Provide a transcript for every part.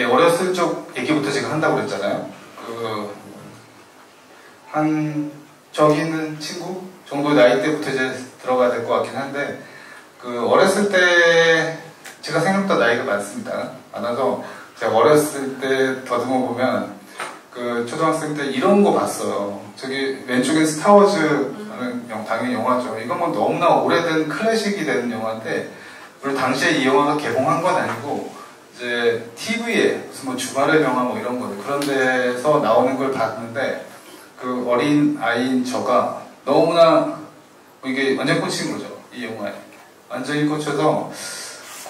예, 어렸을 적 얘기부터 제가 한다고 그랬잖아요. 저기 있는 친구 정도 나이대부터 이제 들어가야 될 것 같긴 한데, 어렸을 때, 제가 생각보다 나이가 많습니다. 많아서, 제가 어렸을 때 더듬어 보면, 초등학생 때 이런 거 봤어요. 저기 왼쪽엔 스타워즈라는 당연히 영화죠. 이건 뭐 너무나 오래된 클래식이 된 영화인데, 물론 당시에 이 영화가 개봉한 건 아니고, 이제 TV에 무슨 뭐 주말의 명화 뭐 이런 거 그런 데서 나오는 걸 봤는데, 어린 아이인 저가 너무나 이게 완전 꽂힌 거죠. 이 영화에 완전히 꽂혀서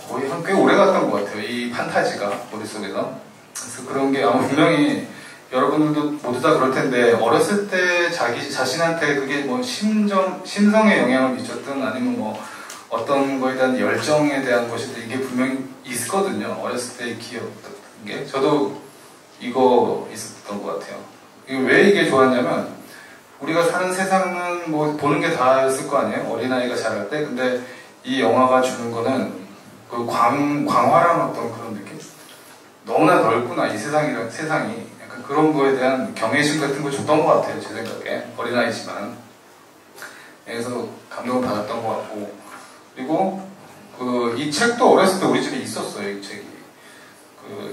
거의 한 꽤 오래 갔던 것 같아요. 이 판타지가 머릿속에서. 그래서 그런 게 아마 분명히 여러분들도 모두 다 그럴 텐데, 어렸을 때 자기 자신한테 그게 뭐 심성에 영향을 미쳤든 아니면 뭐 어떤 거에 대한 열정에 대한 것이든 이게 분명히 있거든요. 어렸을 때의 기억 같은 게. 저도 이거 있었던 것 같아요. 왜 이게 좋았냐면, 우리가 사는 세상은 뭐 보는 게 다였을 거 아니에요? 어린아이가 자랄 때. 근데 이 영화가 주는 거는 광활한 어떤 그런 느낌? 너무나 넓구나, 이 세상이. 약간 그런 거에 대한 경외심 같은 걸 줬던 것 같아요, 제 생각에. 어린아이지만. 그래서 감동을 받았던 것 같고. 그리고, 이 책도 어렸을 때 우리 집에 있었어요, 이 책이.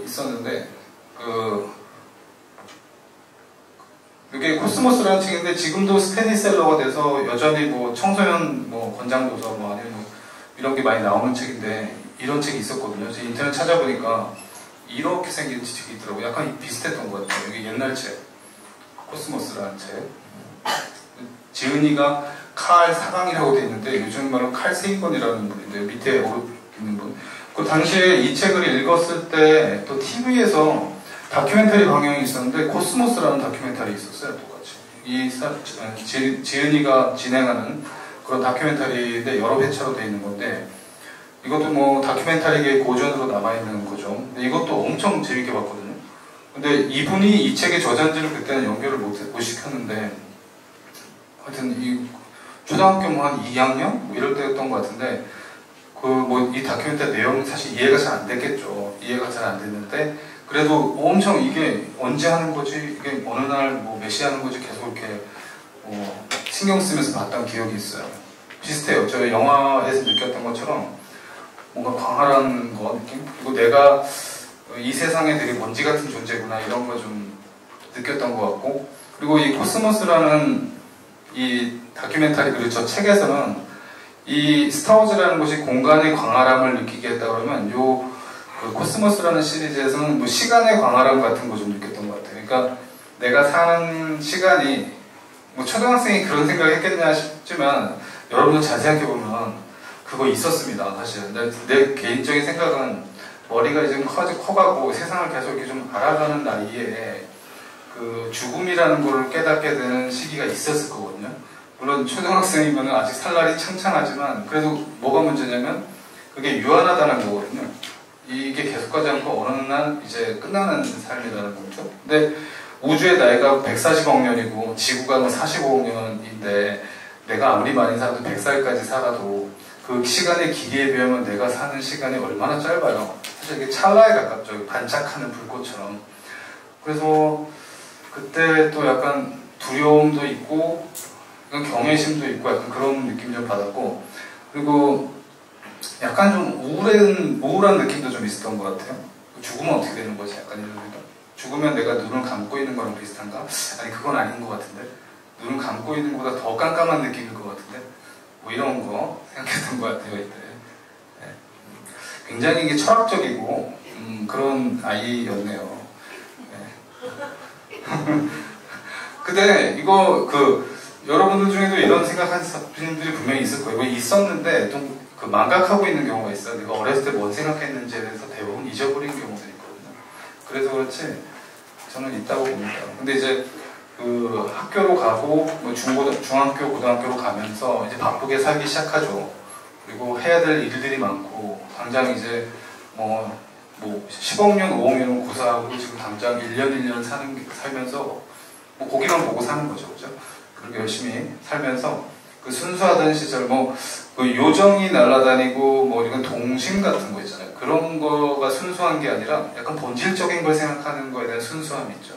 있었는데, 이게 코스모스라는 책인데, 지금도 스테디셀러가 돼서 여전히 뭐 청소년 뭐 권장도서 뭐 아니면 뭐 이런 게 많이 나오는 책인데, 이런 책이 있었거든요. 제가 인터넷 찾아보니까 이렇게 생긴 책이 있더라고요. 약간 비슷했던 것 같아요. 이게 옛날 책. 코스모스라는 책. 지은이가 칼 사강이라고 되어 있는데, 요즘 말로 칼 세이건이라는 분인데, 밑에 있는 분. 그 당시에 이 책을 읽었을 때, 또 TV에서 다큐멘터리 방영이 있었는데, 코스모스라는 다큐멘터리 있었어요, 똑같이. 지은이가 진행하는 그런 다큐멘터리인데, 여러 회차로 되어 있는 건데, 이것도 뭐 다큐멘터리계의 고전으로 남아있는 거죠. 근데 이것도 엄청 재밌게 봤거든요. 근데 이분이 이 책의 저자인지를 그때는 연결을 못 시켰는데, 하여튼 초등학교 뭐 한 2학년? 뭐 이럴 때였던 것 같은데, 이 다큐멘터리 내용 사실 이해가 잘 안 됐겠죠. 이해가 잘 안 됐는데, 그래도 엄청 이게 언제 하는 거지? 이게 어느 날 뭐 몇 시 하는 거지? 계속 이렇게 신경 쓰면서 봤던 기억이 있어요. 비슷해요. 저 영화에서 느꼈던 것처럼 뭔가 광활한 거 느낌? 그리고 내가 이 세상에 되게 먼지 같은 존재구나 이런 거 좀 느꼈던 것 같고, 그리고 이 코스모스라는 이 다큐멘터리 그리고 저 책에서는 이 스타워즈라는 것이 공간의 광활함을 느끼게 했다 그러면 코스모스라는 시리즈에서는 뭐 시간의 광활함 같은 거 좀 느꼈던 것 같아요. 그러니까 내가 사는 시간이 뭐 초등학생이 그런 생각을 했겠냐 싶지만, 여러분들 잘 생각해보면 그거 있었습니다. 사실 내 개인적인 생각은 머리가 이제 커가고 세상을 계속 이렇게 좀 알아가는 나이에 죽음이라는 걸 깨닫게 되는 시기가 있었을 거거든요. 물론 초등학생이면 아직 살 날이 창창하지만, 그래도 뭐가 문제냐면 그게 유한하다는 거거든요. 이게 계속하지 않고 어느 날 이제 끝나는 삶이라는 거죠. 근데 우주의 나이가 140억 년이고 지구가 45억 년인데, 내가 아무리 많이 살아도 100살까지 살아도 그 시간의 길이에 비하면 내가 사는 시간이 얼마나 짧아요. 사실 이게 찰나에 가깝죠. 반짝하는 불꽃처럼. 그래서 그때 또 약간 두려움도 있고 약간 경외심도 있고 약간 그런 느낌 좀 받았고, 그리고 약간 좀 우울한 느낌도 좀 있었던 것 같아요. 죽으면 어떻게 되는 거지? 약간 이런 생각. 죽으면 내가 눈을 감고 있는 거랑 비슷한가? 아니 그건 아닌 것 같은데, 눈을 감고 있는 것보다 더 깜깜한 느낌일 것 같은데, 뭐 이런 거 생각했던 것 같아요 이때. 네. 굉장히 이게 철학적이고 그런 아이였네요. 네. 근데 이거 여러분들 중에도 이런 생각하는 분들이 분명히 있을 거예요. 있었는데 좀 망각하고 있는 경우가 있어요. 내가 어렸을 때 뭔 생각했는지에 대해서 대부분 잊어버린 경우들이 있거든요. 그래서 그렇지 저는 있다고 봅니다. 근데 이제 학교로 가고 뭐 중학교, 고등학교로 가면서 이제 바쁘게 살기 시작하죠. 그리고 해야 될 일들이 많고, 당장 이제 뭐 10억 년, 5억 년은 고사하고 지금 당장 1년, 1년 살면서 뭐 고기만 보고 사는 거죠, 그죠? 그렇게 열심히 살면서 그 순수하던 시절 그 요정이 날아다니고 뭐 이런 동심 같은 거 있잖아요. 그런 거가 순수한 게 아니라 약간 본질적인 걸 생각하는 거에 대한 순수함이 있죠.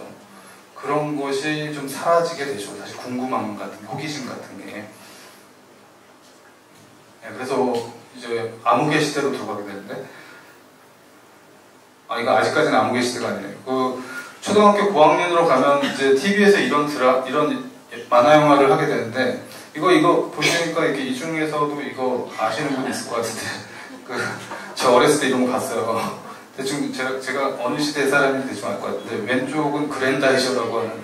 그런 것이 좀 사라지게 되죠. 사실 궁금함 같은 호기심 같은 게. 네, 그래서 이제 암흑의 시대로 들어가게 되는데, 이거 아직까지는 암흑의 시대가 아니에요. 그 초등학교 고학년으로 가면 이제 TV에서 이런 만화 영화를 하게 되는데, 이거 보시니까 이렇게 이 중에서도 이거 아시는 분 있을 것 같은데, 저 어렸을 때 이런 거 봤어요. 대충 제가 어느 시대 사람인지 대충 알 것 같은데, 왼쪽은 그랜다이저라고 하는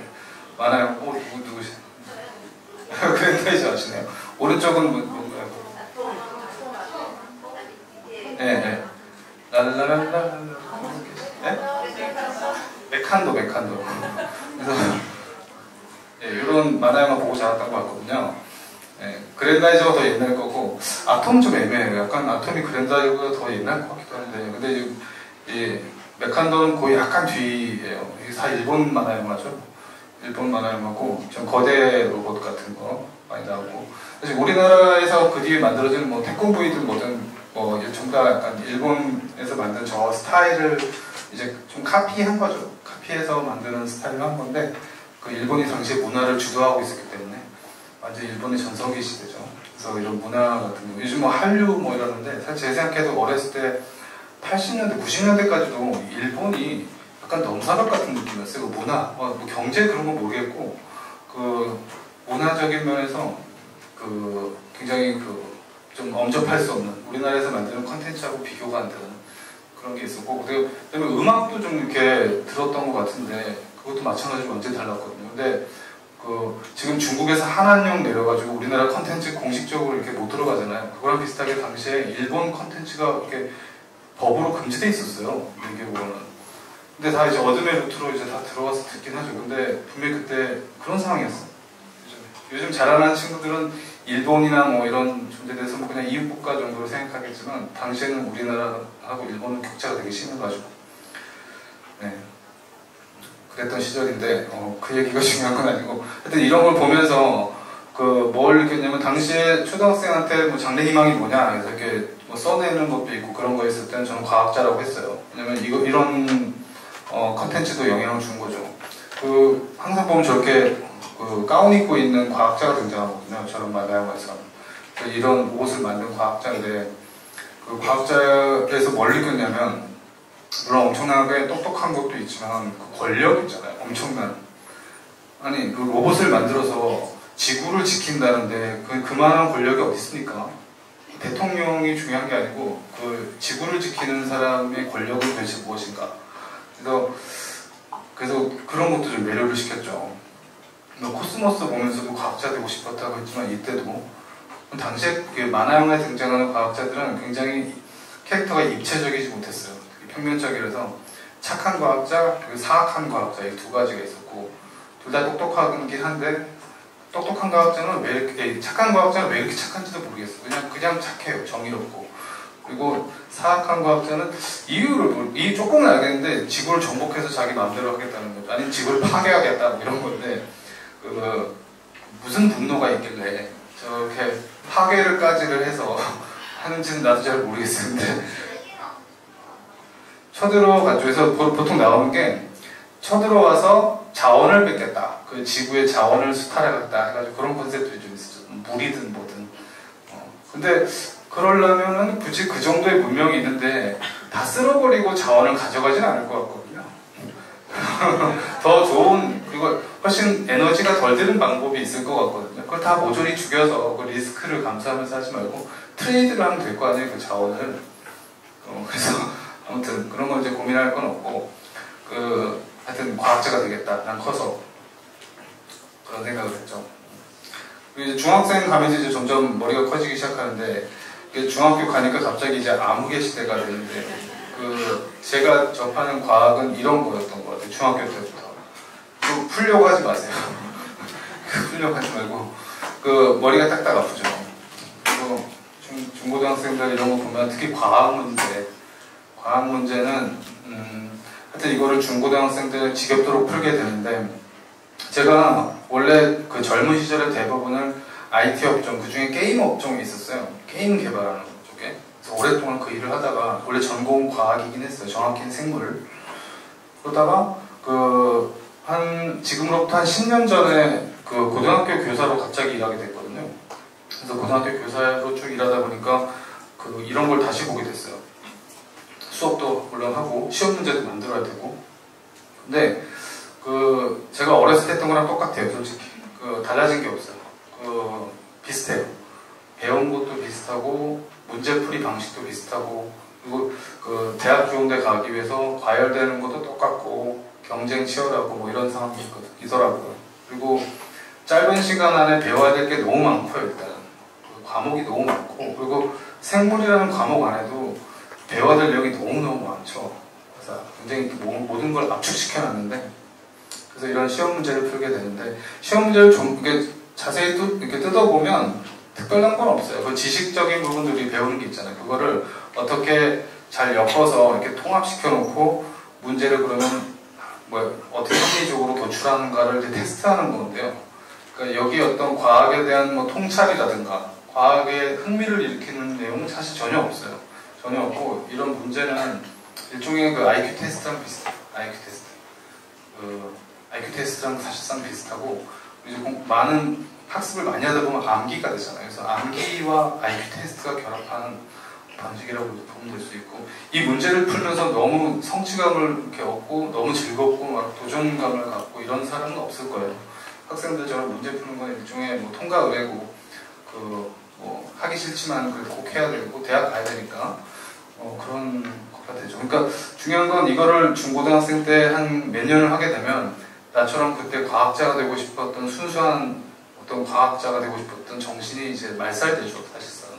만화 영화, 누구시죠? 그랜다이저 아시네요. 오른쪽은 뭔가요? 네. 랄라랄라. 네? 메칸도. 그래서, 이런 만화 영화 보고 자랐던 것 같거든요. 그랜다이저가 더 옛날 거고, 아톰 좀 애매해요. 약간 아톰이 그랜다이저보다 더 옛날 것 같기도 한데, 근데 이 메칸도는 거의 약간 뒤예요. 이게 다 일본 만화 영화죠. 일본 만화 영화고, 좀 거대 로봇 같은 거 많이 나오고, 사실 우리나라에서 그 뒤에 만들어지는 뭐 태권브이든 뭐든 전부 다 약간 일본에서 만든 저 스타일을 이제 좀 카피한 거죠. 카피해서 만드는 스타일을 한 건데, 그 일본이 당시에 문화를 주도하고 있었기 때문에 완전 일본의 전성기 시대죠. 그래서 이런 문화 같은 거, 요즘 뭐 한류 뭐 이러는데, 사실 제 생각해도 어렸을 때 80년대, 90년대까지도 일본이 약간 넘사벽 같은 느낌이었어요. 그 문화, 뭐 경제 그런 건 모르겠고, 그 문화적인 면에서 굉장히 좀 엄접할 수 없는, 우리나라에서 만드는 컨텐츠하고 비교가 안 되는 그런 게 있었고, 그다음에 음악도 좀 이렇게 들었던 것 같은데, 그것도 마찬가지로 완전히 달랐거든요. 근데 지금 중국에서 한한령 내려가지고 우리나라 컨텐츠 공식적으로 이렇게 못 들어가잖아요. 그거랑 비슷하게 당시에 일본 컨텐츠가 이렇게 법으로 금지돼 있었어요. 미국으로는. 근데 다 이제 어둠의 루트로 이제 다 들어가서 듣긴 하죠. 근데 분명히 그때 그런 상황이었어요. 요즘 자라나는 친구들은 일본이나 뭐 이런 존재에 대해서 뭐 그냥 이웃국가 정도로 생각하겠지만, 당시에는 우리나라하고 일본은 격차가 되게 심해가지고, 그랬던 시절인데, 그 얘기가 중요한 건 아니고, 하여튼 이런 걸 보면서 뭘 느꼈냐면, 당시에 초등학생한테 뭐 장래희망이 뭐냐, 그래서 이렇게 뭐 써내는 것도 있고 그런 거 있을 때는 저는 과학자라고 했어요. 왜냐면 이런 컨텐츠도 영향을 준 거죠. 항상 보면 저렇게 가운 입고 있는 과학자가 등장하거든요. 저런 만화 영화에서. 이런 옷을 만든 과학자인데, 그 과학자에서 뭘 느꼈냐면, 물론 엄청나게 똑똑한 것도 있지만 그 권력 있잖아요. 엄청난. 아니, 그 로봇을 만들어서 지구를 지킨다는데 그만한 권력이 어디 있습니까? 대통령이 중요한 게 아니고 그 지구를 지키는 사람의 권력은 도대체 무엇인가? 그래서 그런 것도 좀 매료를 시켰죠. 코스모스 보면서도 과학자 되고 싶었다고 했지만, 이때도 당시에 만화 영화에 등장하는 과학자들은 굉장히 캐릭터가 입체적이지 못했어요. 평면적이라서 착한 과학자, 그리고 사악한 과학자, 이 두 가지가 있었고, 둘 다 똑똑하긴 한데, 똑똑한 과학자는 착한 과학자는 왜 이렇게 착한지도 모르겠어요. 그냥 착해요. 정의롭고. 그리고 사악한 과학자는 이유를 조금은 알겠는데, 지구를 정복해서 자기 마음대로 하겠다는 거죠. 아니면 지구를 파괴하겠다, 뭐 이런 건데, 무슨 분노가 있길래 저렇게 파괴를까지를 해서 하는지는 나도 잘 모르겠었는데, 쳐들어가지고 보통 나오는 게, 쳐들어와서 자원을 뺏겠다. 그 지구의 자원을 수탈하겠다 해가지고 그런 컨셉들이 좀 있었죠. 물이든 뭐든. 근데 그러려면은 굳이 그 정도의 문명이 있는데 다 쓸어버리고 자원을 가져가진 않을 것 같거든요. 더 좋은, 그리고 훨씬 에너지가 덜 드는 방법이 있을 것 같거든요. 그걸 다 모조리 죽여서 그 리스크를 감수하면서 하지 말고 트레이드를 하면 될 거 아니에요, 그 자원을. 그래서 아무튼 그런 건 이제 고민할 건 없고, 하여튼 과학자가 되겠다. 난 커서. 그런 생각을 했죠. 그리고 이제 중학생 가면서 이제 점점 머리가 커지기 시작하는데, 중학교 가니까 갑자기 이제 암흑의 시대가 되는데, 제가 접하는 과학은 이런 거였던 것 같아요. 중학교 때부터. 풀려고 하지 마세요. 풀려고 하지 말고, 머리가 딱딱 아프죠. 그리고 중고등학생들 이런 거 보면 특히 과학 문제는 하여튼 이거를 중고등학생들 지겹도록 풀게 되는데, 제가 원래 그 젊은 시절의 대부분을 IT 업종, 그 중에 게임 업종이 있었어요. 게임 개발하는 쪽에. 그래서 오랫동안 그 일을 하다가, 원래 전공 과학이긴 했어요. 정확히는 생물. 그러다가 지금으로부터 한 10년 전에 그 고등학교 교사로 갑자기 일하게 됐거든요. 그래서 고등학교 교사로 쭉 일하다 보니까 이런 걸 다시 보게 됐어요. 수업도 물론 하고 시험 문제도 만들어야 되고. 근데 제가 어렸을 때 했던 거랑 똑같아요, 솔직히. 달라진 게 없어요. 비슷해요. 배운 것도 비슷하고 문제풀이 방식도 비슷하고, 그리고 대학 좋은 데 가기 위해서 과열되는 것도 똑같고 경쟁 치열하고 뭐 이런 상황이 있더라고요. 그리고 짧은 시간 안에 배워야 될 게 너무 많고요. 일단 과목이 너무 많고, 그리고 생물이라는 과목 안에도 배워야 될 내용이 너무너무 많죠. 그래서 굉장히 모든 걸 압축시켜 놨는데, 그래서 이런 시험 문제를 풀게 되는데, 시험 문제를 좀 이렇게 자세히 이렇게 뜯어보면 특별한 건 없어요. 그 지식적인 부분들이 배우는 게 있잖아요. 그거를 어떻게 잘 엮어서 이렇게 통합시켜 놓고 문제를 그러면 어떻게 합리적으로 도출하는가를 이제 테스트하는 건데요. 그러니까 여기 어떤 과학에 대한 통찰이라든가 과학에 흥미를 일으키는 내용은 사실 전혀 없어요. 전혀 없고, 이런 문제는 일종의 IQ 테스트랑 비슷해요. IQ 테스트. IQ 테스트랑 사실상 비슷하고, 이제 많은 학습을 많이 하다 보면 암기가 되잖아요. 그래서 암기와 IQ 테스트가 결합하는 방식이라고 보면 될 수 있고, 이 문제를 풀면서 너무 성취감을 이렇게 얻고 너무 즐겁고 막 도전감을 갖고 이런 사람은 없을 거예요. 학생들처럼 문제 푸는 건 일종의 통과 의뢰고, 하기 싫지만 꼭 해야 되고 대학 가야 되니까 그런 거가 되죠. 그러니까 중요한 건 이거를 중고등학생 때 한 몇 년을 하게 되면 나처럼 그때 과학자가 되고 싶었던 순수한 어떤 과학자가 되고 싶었던 정신이 이제 말살되죠, 사실상.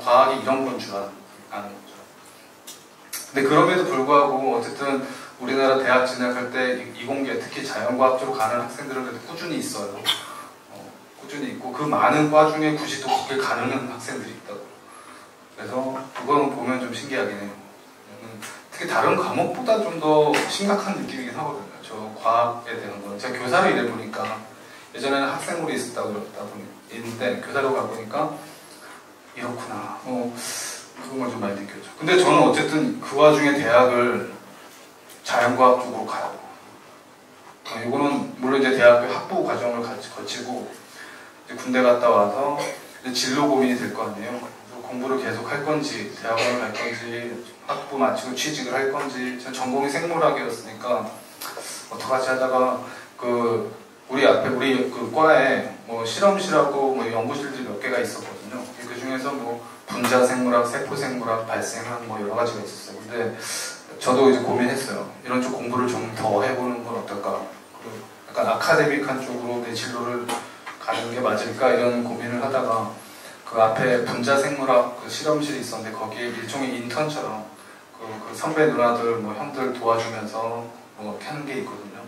과학이 이런 건 줄 아는 거죠. 근데 그럼에도 불구하고 어쨌든 우리나라 대학 진학할 때 이공계, 특히 자연과학 쪽으로 가는 학생들은 그래도 꾸준히 있어요. 꾸준히 있고, 그 많은 과 중에 굳이 또 거길 가는 학생들이 있다고. 그래서 그거는 보면 좀 신기하긴 해요. 특히 다른 과목보다 좀 더 심각한 느낌이긴 하거든요. 저 과학에 대한 거는. 제가 교사로 일해보니까, 예전에는 학생물이 있는데 교사로 가보니까 이렇구나. 그건 좀 많이 느꼈죠. 근데 저는 어쨌든 그 와중에 대학을 자연과학 쪽으로 가요. 이거는 물론 이제 대학교 학부 과정을 거치고 이제 군대 갔다 와서 이제 진로 고민이 될 거 아니에요. 그래서 공부를 계속 할 건지, 대학원을 갈 건지, 학부 마치고 취직을 할 건지. 전 전공이 생물학이었으니까 어떡하지 하다가 우리 과에 실험실하고 연구실들이 몇 개가 있었거든요. 그 중에서 분자생물학, 세포생물학, 발생학 여러 가지가 있었어요. 근데 저도 이제 고민했어요. 이런 쪽 공부를 좀 더 해보는 건 어떨까? 약간 아카데믹한 쪽으로 내 진로를 가는 게 맞을까? 이런 고민을 하다가 그 앞에 분자생물학 실험실이 있었는데 거기에 일종의 인턴처럼 그 선배 누나들, 형들 도와주면서 이렇게 하는 게 있거든요.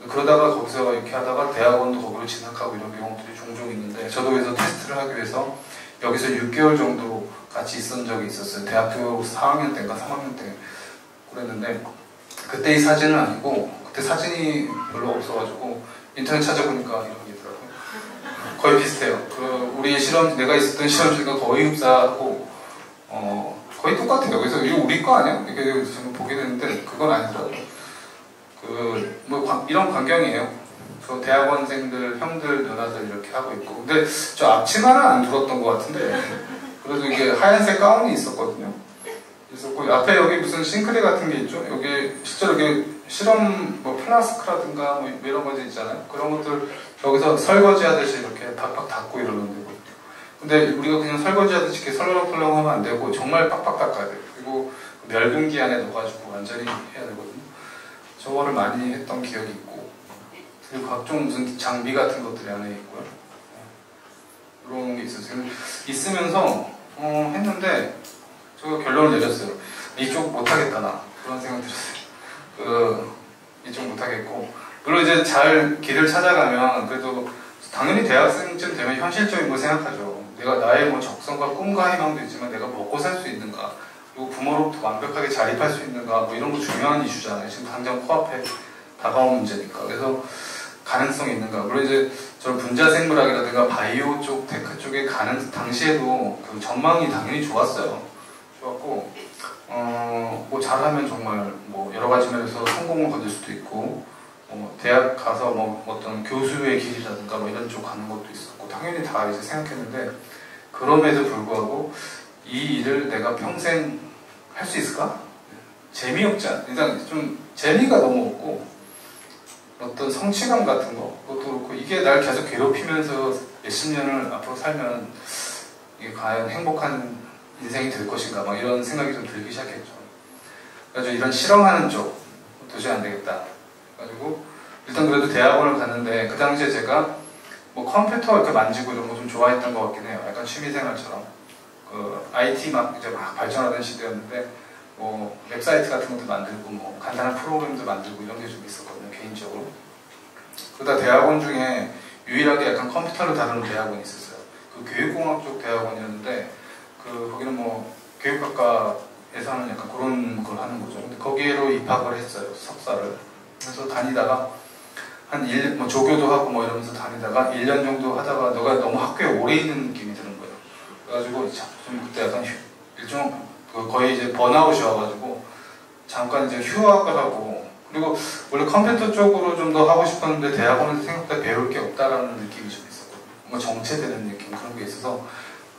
그러다가 거기서 이렇게 하다가 대학원도 거기로 진학하고 이런 경우들이 종종 있는데, 저도 그래서 테스트를 하기 위해서 여기서 6개월 정도 같이 있었던 적이 있었어요. 대학교 4학년 때인가 3학년 때 그랬는데, 그때 이 사진은 아니고, 그때 사진이 별로 없어가지고 인터넷 찾아보니까 이런 게 있더라고요. 거의 비슷해요. 우리 내가 있었던 실험실과 거의 흡사하고 거의 똑같아요. 그래서 이거 우리 거 아니야? 이렇게 저는 보게 됐는데 그건 아니더라고요. 이런 광경이에요. 저 대학원생들, 형들, 누나들 이렇게 하고 있고. 근데 저 앞치마는 안 들었던 것 같은데, 그래도 이게 하얀색 가운이 있었거든요. 그래서 그 앞에 여기 무슨 싱크대 같은 게 있죠. 여기 실제로 이게 실험 플라스크라든가 이런 것들 있잖아요. 그런 것들 여기서 설거지 하듯이 이렇게 팍팍 닦고 이러면 되고. 근데 우리가 그냥 설거지 하듯이 이렇게 설렁설렁 하면 안 되고 정말 빡빡 닦아야 돼요. 그리고 멸균기 안에 넣어가지고 완전히 해야 되거든요. 저거를 많이 했던 기억이 있고, 그리고 각종 무슨 장비 같은 것들이 안에 있고요. 그런 게 있었어요. 있으면서 했는데 제가 결론을 내렸어요. 이쪽 못하겠다 나. 그런 생각 들었어요. 이쪽 못하겠고, 물론 이제 잘 길을 찾아가면 그래도 당연히 대학생쯤 되면 현실적인 걸 생각하죠. 내가 나의 적성과 꿈과 희망도 있지만 내가 먹고 살 수 있는가, 그리고 부모로부터 완벽하게 자립할 수 있는가, 이런 거 중요한 이슈잖아요. 지금 당장 코앞에 다가온 문제니까. 그래서 가능성이 있는가. 물론 이제 저는 분자생물학이라든가 바이오 쪽, 테크 쪽에 가는 당시에도 그 전망이 당연히 좋았어요. 좋았고, 뭐 잘하면 정말 뭐 여러 가지 면에서 성공을 거둘 수도 있고, 대학 가서 뭐 어떤 교수의 길이라든가 뭐 이런 쪽 가는 것도 있었고, 당연히 다 이제 생각했는데, 그럼에도 불구하고 이 일을 내가 평생 할 수 있을까? 재미없지 않아. 일단 좀 재미가 너무 없고, 어떤 성취감 같은 거, 그것도 그렇고, 이게 날 계속 괴롭히면서 몇십 년을 앞으로 살면 이게 과연 행복한 인생이 될 것인가, 막 이런 생각이 좀 들기 시작했죠. 그래서 이런 실험하는 쪽, 도저히 안 되겠다. 그래가지고, 일단 그래도 대학원을 갔는데, 그 당시에 제가 뭐 컴퓨터 이렇게 만지고 이런 거 좀 좋아했던 것 같긴 해요. 약간 취미생활처럼. 그 IT 막 이제 막 발전하던 시대였는데, 뭐 웹사이트 같은 것도 만들고 뭐 간단한 프로그램도 만들고 이런 게 좀 있었거든요, 개인적으로. 그러다 대학원 중에 유일하게 약간 컴퓨터를 다루는 대학원이 있었어요. 그 교육공학 쪽 대학원이었는데, 거기는 뭐 교육학과에서 하는 약간 그런 걸 하는 거죠. 근데 거기로 입학을 했어요, 석사를. 그래서 다니다가 한 뭐 조교도 하고 뭐 이러면서 다니다가 1년 정도 하다가 너가 너무 학교에 오래 있는 느낌이 드는 거예요. 그래가지고 좀 그때 약간 일종 거의 이제 번아웃이 와가지고 잠깐 이제 휴학을 하고, 그리고 원래 컴퓨터 쪽으로 좀 더 하고 싶었는데 대학원에서 생각보다 배울 게 없다라는 느낌이 좀 있었거든요. 뭔가 정체되는 느낌, 그런 게 있어서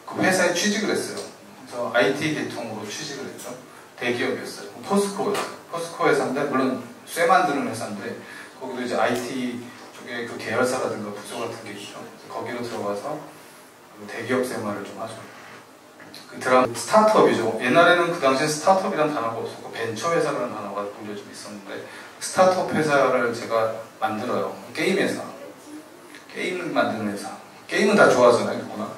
그 회사에 취직을 했어요. 그래서 IT 계통으로 취직을 했죠. 대기업이었어요. 포스코였어요. 포스코 회사인데, 물론 쇠 만드는 회사인데 거기도 이제 IT 쪽에 그 계열사라든가 부서 같은 게 있죠. 거기로 들어가서 대기업 생활을 좀 하죠. 그 드라마 스타트업이죠. 옛날에는 그 당시에 스타트업이라는 단어가 없었고 벤처 회사라는 단어가 오히려 좀 있었는데, 스타트업 회사를 제가 만들어요. 게임 회사. 게임 만드는 회사. 게임은 다 좋아하잖아요, 누구나.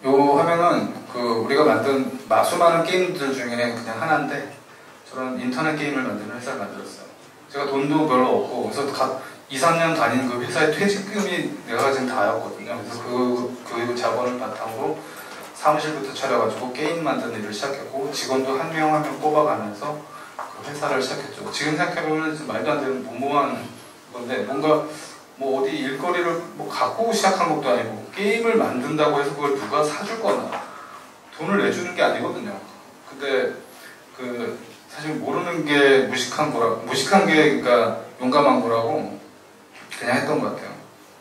요 하면은 우리가 만든 수많은 게임들 중에 그냥 하나인데, 저는 인터넷 게임을 만드는 회사를 만들었어요. 제가 돈도 별로 없고, 그래서 2, 3년 다닌 그 회사의 퇴직금이 내가 가진 다였거든요. 그래서 그 자본을 바탕으로 사무실부터 차려가지고 게임 만드는 일을 시작했고, 직원도 한 명 한 명 뽑아가면서 그 회사를 시작했죠. 지금 생각해보면 말도 안 되는 무모한 건데, 뭔가 뭐 어디 일거리를 뭐 갖고 시작한 것도 아니고, 게임을 만든다고 해서 그걸 누가 사줄 거나 돈을 내주는 게 아니거든요. 근데 사실 모르는 게 무식한 게 그러니까 용감한 거라고 그냥 했던 것 같아요.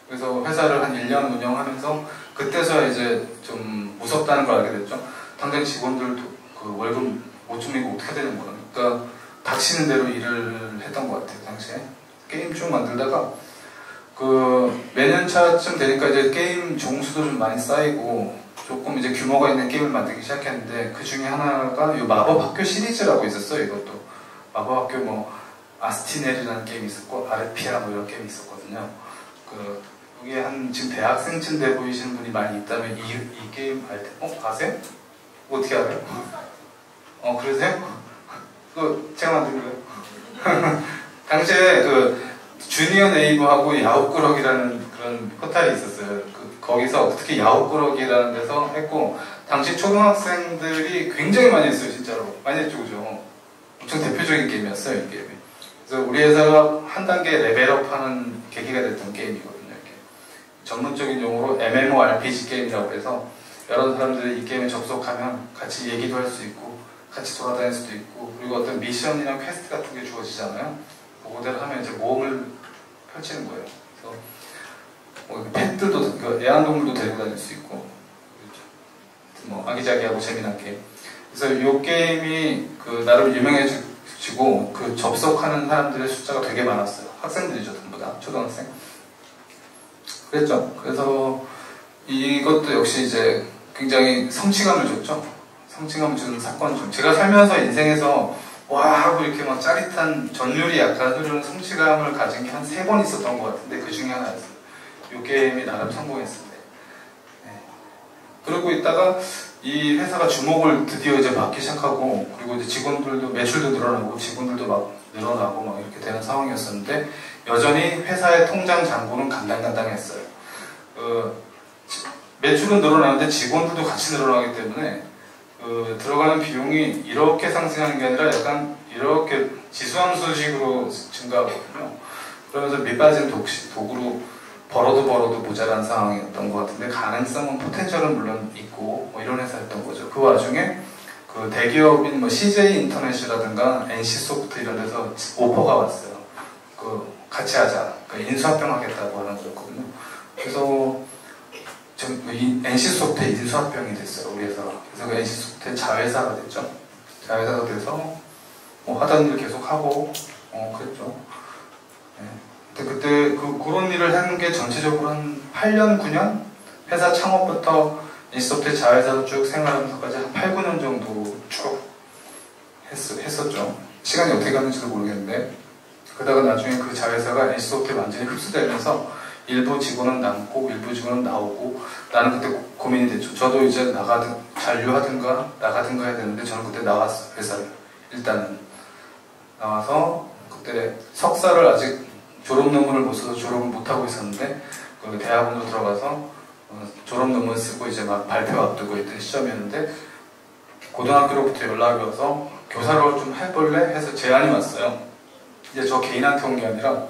그래서 회사를 한 1년 운영하면서 그때서야 이제 좀 무섭다는 걸 알게 됐죠. 당장 직원들도 그 월급 못 주면 어떻게 되는 거야. 그러니까 닥치는 대로 일을 했던 것 같아요, 당시에. 게임 쭉 만들다가 매년 차쯤 되니까 이제 게임 종수도 좀 많이 쌓이고 조금 이제 규모가 있는 게임을 만들기 시작했는데, 그 중에 하나가 이 마법학교 시리즈라고 있었어요. 이것도 마법학교 뭐 아스티넬이라는 게임이 있었고 아르피아 뭐 이런 게임이 있었거든요. 여기에 지금 대학생쯤 돼 보이시는 분이 많이 있다면 이 게임 아세요? 어떻게 알아요? 그러세요? 제가 만든 거예요. 당시에 주니어 네이버하고 야후꾸러기라는 그런 포탈이 있었어요. 거기서 특히 야후꾸러기라는 데서 했고, 당시 초등학생들이 굉장히 많이 했어요, 진짜로. 많이 했죠, 그죠? 엄청 대표적인 게임이었어요, 이 게임이. 그래서 우리 회사가 한 단계 레벨업하는 계기가 됐던 게임이거든요. 이렇게. 전문적인 용어로 MMORPG 게임이라고 해서 여러 사람들이 이 게임에 접속하면 같이 얘기도 할 수 있고, 같이 돌아다닐 수도 있고, 그리고 어떤 미션이나 퀘스트 같은 게 주어지잖아요. 그거대로 하면 이제 모험을 펼치는 거예요. 그래서 뭐 펫들도, 애완동물도 데리고 다닐 수 있고, 뭐 아기자기하고 재미난 게임. 그래서 이 게임이 나름 유명해지고 접속하는 사람들의 숫자가 되게 많았어요. 학생들이죠, 전부 다. 초등학생. 그랬죠. 그래서 이것도 역시 이제 굉장히 성취감을 줬죠. 성취감을 주는 사건 중. 제가 살면서 인생에서 와 하고 이렇게 막 짜릿한 전율이 약간 흐르는 성취감을 가진 게 한 3번 있었던 것 같은데, 그 중에 하나였어요. 이 게임이 나름 성공했을 때. 네. 그러고 있다가 이 회사가 주목을 드디어 이제 받기 시작하고, 그리고 이제 직원들도 매출도 늘어나고 직원들도 막 늘어나고 막 이렇게 되는 상황이었었는데, 여전히 회사의 통장 잔고는 간당간당했어요. 매출은 늘어나는데 직원들도 같이 늘어나기 때문에 들어가는 비용이 이렇게 상승하는 게 아니라 약간 이렇게 지수함수식으로 증가하거든요. 그러면서 밑빠진 도구로 벌어도 모자란 상황이었던 것 같은데, 가능성은 포텐셜은 물론 있고 뭐 이런 회사였던 거죠. 그 와중에 그 대기업인 뭐 CJ 인터넷이라든가 NC소프트 이런 데서 오퍼가 왔어요. 그 같이 하자, 그 인수합병 하겠다고 하는 거였거든요. 그래서 NC소프트에 인수합병이 됐어요, 우리 회사가. 그래서 그 NC소프트의 자회사가 됐죠. 자회사가 돼서 뭐 하던 일 계속 하고 그랬죠. 네. 그때 그런 일을 하는 게 전체적으로 한 8년, 9년? 회사 창업부터 NC소프트의 자회사로 쭉 생활하면서까지 한 8, 9년 정도 쭉 했었죠. 시간이 어떻게 갔는지도 모르겠는데, 그러다가 나중에 그 자회사가 NC소프트에 완전히 흡수되면서 일부 직원은 남고 일부 직원은 나오고, 나는 그때 고민이 됐죠. 저도 이제 잔류하든가 나가든가 해야 되는데, 저는 그때 나왔어요, 회사를. 일단은 나와서 그때 석사를 아직 졸업 논문을 못 써서 졸업을 못 하고 있었는데, 그 대학원으로 들어가서 졸업 논문 쓰고 이제 막 발표 앞두고 있던 시점이었는데, 고등학교로부터 연락이 와서 교사를 좀 해볼래? 해서 제안이 왔어요. 이제 저 개인한테 온 게 아니라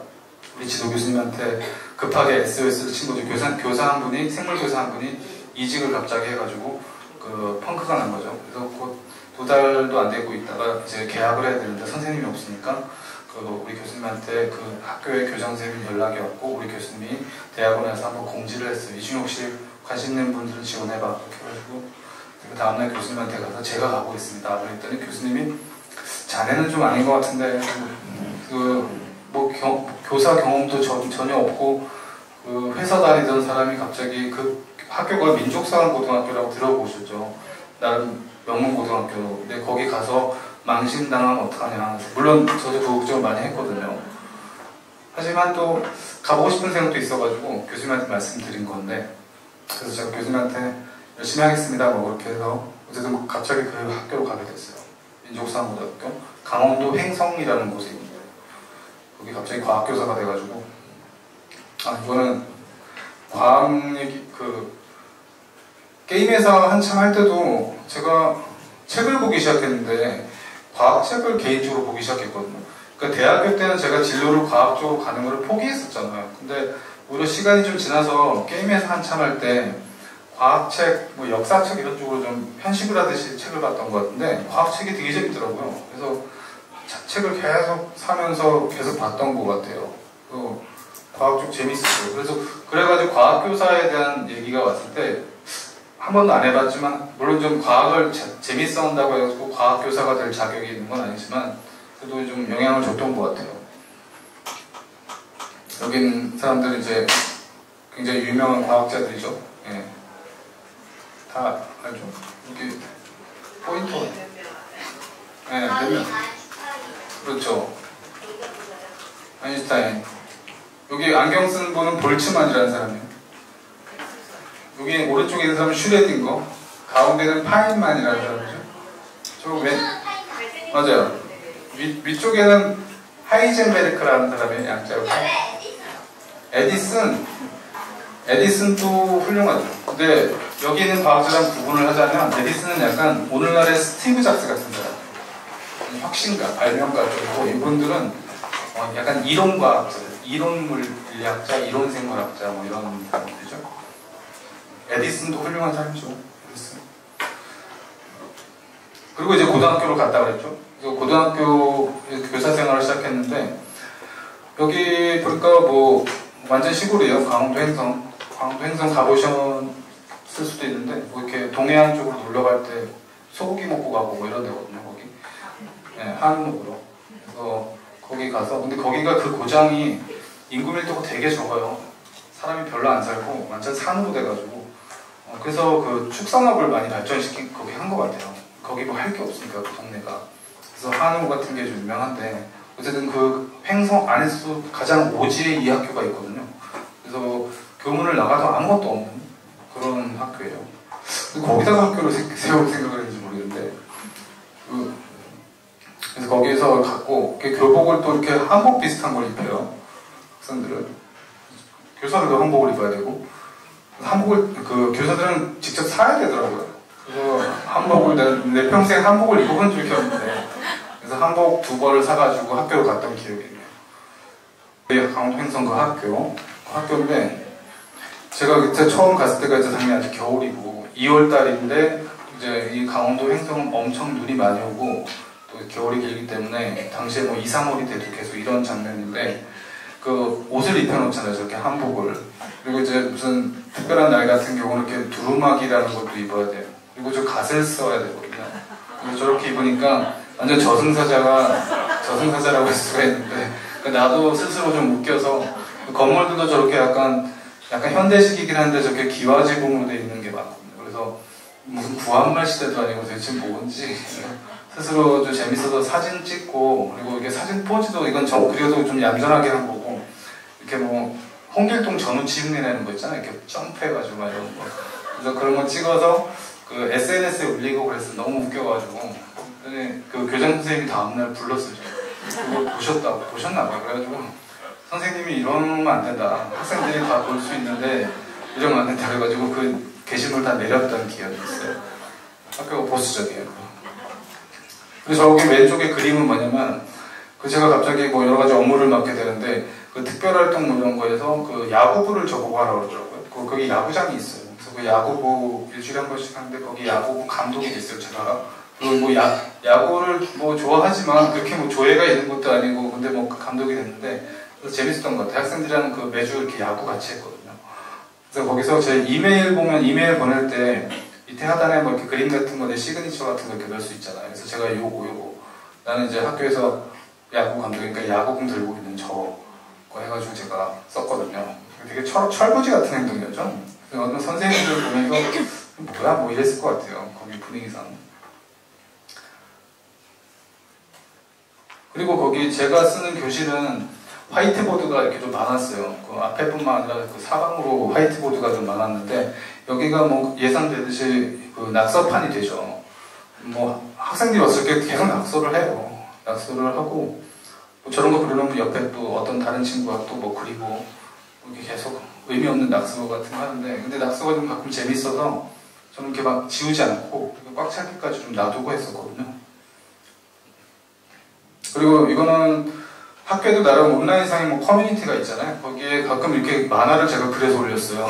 우리 지도 교수님한테 급하게 SOS를 친 거죠. 교사 한 분이, 생물 교사 한 분이 이직을 갑자기 해가지고 그 펑크가 난 거죠. 그래서 곧 2달도 안 되고 있다가 이제 계약을 해야 되는데 선생님이 없으니까 우리 교수님한테 그 학교의 교장선생님이 연락이 왔고, 우리 교수님이 대학원에서 한번 공지를 했어요. 이중에 혹시 관심 있는 분들은 지원해봐, 이렇게 해가지고 그 다음날 교수님한테 가서 제가 가고 있습니다 그랬더니 교수님이 자네는 좀 아닌 것 같은데 뭐 교사 경험도 전혀 없고 그 회사 다니던 사람이 갑자기 그 학교가 민족사관고등학교라고 들어보셨죠. 나름 명문고등학교. 근데 거기 가서 망신당하면 어떡하냐. 물론 저도 그 걱정을 많이 했거든요. 하지만 또 가보고 싶은 생각도 있어가지고 교수님한테 말씀드린 건데, 그래서 제가 교수님한테 열심히 하겠습니다 뭐 그렇게 해서 어쨌든 갑자기 그 학교로 가게 됐어요. 민족사관고등학교. 강원도 횡성이라는 곳에 있는 거예요. 거기 갑자기 과학교사가 돼가지고, 이거는 과학 얘기, 게임회사 한참 할 때도 제가 책을 보기 시작했는데, 과학책을 개인적으로 보기 시작했거든요. 그러니까 대학교 때는 제가 진로를 과학 쪽으로 가는 걸 포기했었잖아요. 근데 오히려 시간이 좀 지나서 게임회사 한참 할 때 과학책, 뭐 역사책 이런 쪽으로 좀 편식을 하듯이 책을 봤던 것 같은데, 과학책이 되게 재밌더라고요. 그래서 책을 계속 사면서 계속 봤던 것 같아요. 과학 쪽 재밌었어요. 그래서 그래가지고 과학교사에 대한 얘기가 왔을 때 한 번도 안 해봤지만, 물론 좀 과학을 재밌어 한다고 해가지고 과학교사가 될 자격이 있는 건 아니지만 그래도 좀 영향을 줬던 것 같아요. 여기 있는 사람들은 이제 굉장히 유명한 과학자들이죠. 예. 다 알죠? 여기 포인터. 예, 몇 명? 그렇죠. 아인슈타인. 여기 안경 쓴 분은 볼츠만이라는 사람이에요. 여기 오른쪽에 있는 사람은 슈레딩거, 가운데는 파인만이라는 사람이죠. 맞아요. 위쪽에는 하이젠베르크라는 사람이 양자로. 에디슨도 훌륭하죠. 근데 여기 있는 과학자랑 구분을 하자면, 에디슨은 약간 오늘날의 스티브 잡스 같은 사람. 혁신가, 발명가 쪽이고, 이분들은 약간 이론과학자, 이론물리학자, 이론생물학자 뭐 이런 사람들이죠. 에디슨도 훌륭한 사람이죠. 에디슨. 그리고 이제 고등학교로 갔다 그랬죠. 그래서 고등학교 교사 생활을 시작했는데, 여기 보니까 뭐 완전 시골이에요. 강원도 횡성. 강원도 횡성 가보셨을 수도 있는데, 뭐 이렇게 동해안 쪽으로 놀러 갈 때 소고기 먹고 가고 뭐 이런 데거든요. 거기. 네, 한옥으로. 그래서 거기 가서, 근데 거기가 그 고장이 인구 밀도가 되게 적어요. 사람이 별로 안 살고 완전 산으로 돼가지고, 그래서 그 축산업을 많이 발전시킨 거기 한 것 같아요. 거기 뭐 할 게 없으니까 그 동네가. 그래서 한우 같은 게 좀 유명한데, 어쨌든 그 횡성 안에서 가장 오지의 이 학교가 있거든요. 그래서 교문을 나가도 아무것도 없는 그런 학교예요. 거기다가 학교를 세울 생각을 했는지 모르겠는데, 그래서 거기에서 갔고, 교복을 또 이렇게 한복 비슷한 걸 입혀요. 학생들은. 교사들도 한복을 입어야 되고, 한복을, 교사들은 직접 사야 되더라고요. 그래서 한복을, 내 평생 한복을 입어본 적이 없는데, 그래서 한복 2벌을 사가지고 학교로 갔던 기억이 있네요. 강원도 횡성 그 학교인데 제가 그때 처음 갔을 때가 이제 당연히 아직 겨울이고 2월 달인데 이제 이 강원도 횡성은 엄청 눈이 많이 오고 또 겨울이 길기 때문에 당시에 뭐 2, 3월이 돼도 계속 이런 장면인데 그 옷을 입혀놓잖아요. 저렇게 한복을. 그리고 이제 무슨 특별한 날 같은 경우는 이렇게 두루마기라는 것도 입어야 돼요. 그리고 저 갓을 써야 되거든요. 그래서 저렇게 입으니까 완전 저승사자라고 할 수가 있는데 나도 스스로 좀 웃겨서 건물들도 저렇게 약간 현대식이긴 한데 저렇게 기와지붕으로 되어 있는 게 많거든요. 그래서 무슨 구한말 시대도 아니고 도대체 뭔지 스스로 좀 재밌어서 사진 찍고 그리고 이게 사진 포즈도 이건 그려도 좀 얌전하게 한 거고 이렇게 뭐 홍길동 전우치 흉내내는 거 있잖아요. 이렇게 점프해가지고 막 이런 거. 그래서 그런 거 찍어서 그 SNS에 올리고 그래서 너무 웃겨가지고 그 교장 선생님이 다음날 불렀어요. 그거 보셨나봐요. 그래가지고 선생님이 이러면 안 된다. 학생들이 다 볼 수 있는데 이러면 안 된다. 그래가지고 그 게시물 다 내렸던 기억이 있어요. 학교가 보수적이에요. 그리고 저기 왼쪽에 그림은 뭐냐면 그 제가 갑자기 뭐 여러 가지 업무를 맡게 되는데 그 특별활동 뭐 이런 거에서 그 야구부를 저보고 하라고 그러더라고요. 거기 야구장이 있어요. 그래서 그 야구부 일주일에 한 번씩 하는데 거기 야구부 감독이 있어요. 제가 그리고 뭐 야구를 뭐 좋아하지만 그렇게 뭐 조예가 있는 것도 아니고 근데 뭐 그 감독이 됐는데 그래서 재밌었던 것 같아요. 학생들이랑 그 매주 이렇게 야구 같이 했거든요. 그래서 거기서 제 이메일 보낼 때 밑에 하단에 뭐 이렇게 그림 같은 거 내 시그니처 같은 거 이렇게 넣을 수 있잖아요. 그래서 제가 요거 나는 이제 학교에서 야구 감독이니까 야구공 들고 있는 저거 해가지고 제가 썼거든요. 되게 철부지 같은 행동이었죠. 어떤 선생님들 보면서 뭐야 뭐 이랬을 것 같아요. 거기 분위기상. 그리고 거기 제가 쓰는 교실은 화이트보드가 이렇게 좀 많았어요. 그 앞에뿐만 아니라 그 사방으로 화이트보드가 좀 많았는데 여기가 뭐 예상되듯이 그 낙서판이 되죠. 뭐 학생들이 왔을 때 계속 낙서를 해요. 낙서를 하고 뭐 저런 거 그려놓으면 옆에 또 어떤 다른 친구가 또 뭐 그리고 이렇게 계속 의미 없는 낙서 같은 거 하는데 근데 낙서가 좀 가끔 재밌어서 저는 이렇게 막 지우지 않고 꽉 차기까지 좀 놔두고 했었거든요. 그리고 이거는 학교에도 나름 온라인상에 뭐 커뮤니티가 있잖아요. 거기에 가끔 이렇게 만화를 제가 그려서 올렸어요.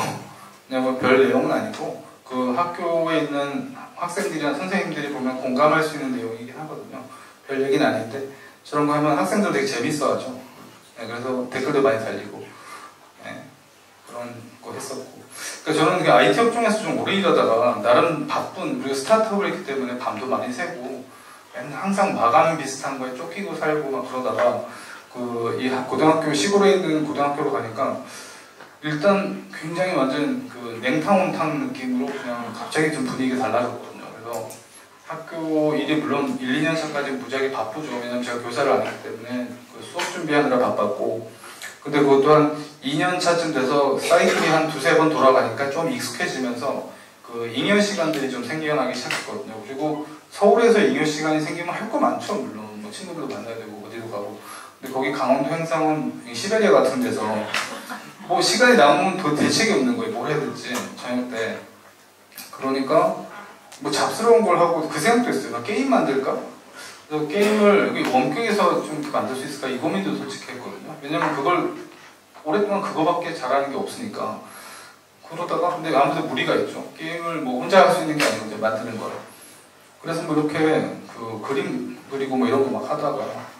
그냥 뭐 별 내용은 아니고 그 학교에 있는 학생들이나 선생님들이 보면 공감할 수 있는 내용이긴 하거든요. 별 얘기는 아닌데 저런 거 하면 학생들 되게 재밌어하죠. 네, 그래서 댓글도 많이 달리고 네, 그런 거 했었고. 그러니까 저는 IT 업종에서 좀 오래 일하다가 나름 바쁜 그리고 스타트업을 했기 때문에 밤도 많이 새고 항상 마감 비슷한 거에 쫓기고 살고 막 그러다가 이 고등학교 시골에 있는 고등학교로 가니까 일단 굉장히 완전 그 냉탕온탕 느낌으로 그냥 갑자기 좀 분위기가 달라졌거든요. 그래서 학교 일이 물론 1, 2년 차까지 무지하게 바쁘죠. 왜냐면 제가 교사를 안 했기 때문에 그 수업 준비하느라 바빴고 근데 그것도 한 2년 차쯤 돼서 사이클이 한 두세 번 돌아가니까 좀 익숙해지면서 그 잉여 시간들이 좀 생겨나기 시작했거든요. 그리고 서울에서 잉여 시간이 생기면 할 거 많죠. 물론 뭐 친구들도 만나야 되고 어디도 가고 근데 거기 강원도 횡성은 시베리아 같은 데서 뭐 시간이 남으면 더 대책이 없는 거예요. 뭘 해야 될지 저녁 때 그러니까 뭐 잡스러운 걸 하고 그 생각도 했어요. 게임 만들까? 그래서 게임을 여기 원격에서 좀 이렇게 만들 수 있을까? 이 고민도 솔직히 했거든요. 왜냐면 그걸 오랫동안 그거밖에 잘하는 게 없으니까 그러다가 근데 아무래도 무리가 있죠. 게임을 뭐 혼자 할 수 있는 게 아니고 이제 만드는 거라. 그래서 뭐 이렇게 그 그림 그리고 뭐 이런 거 막 하다가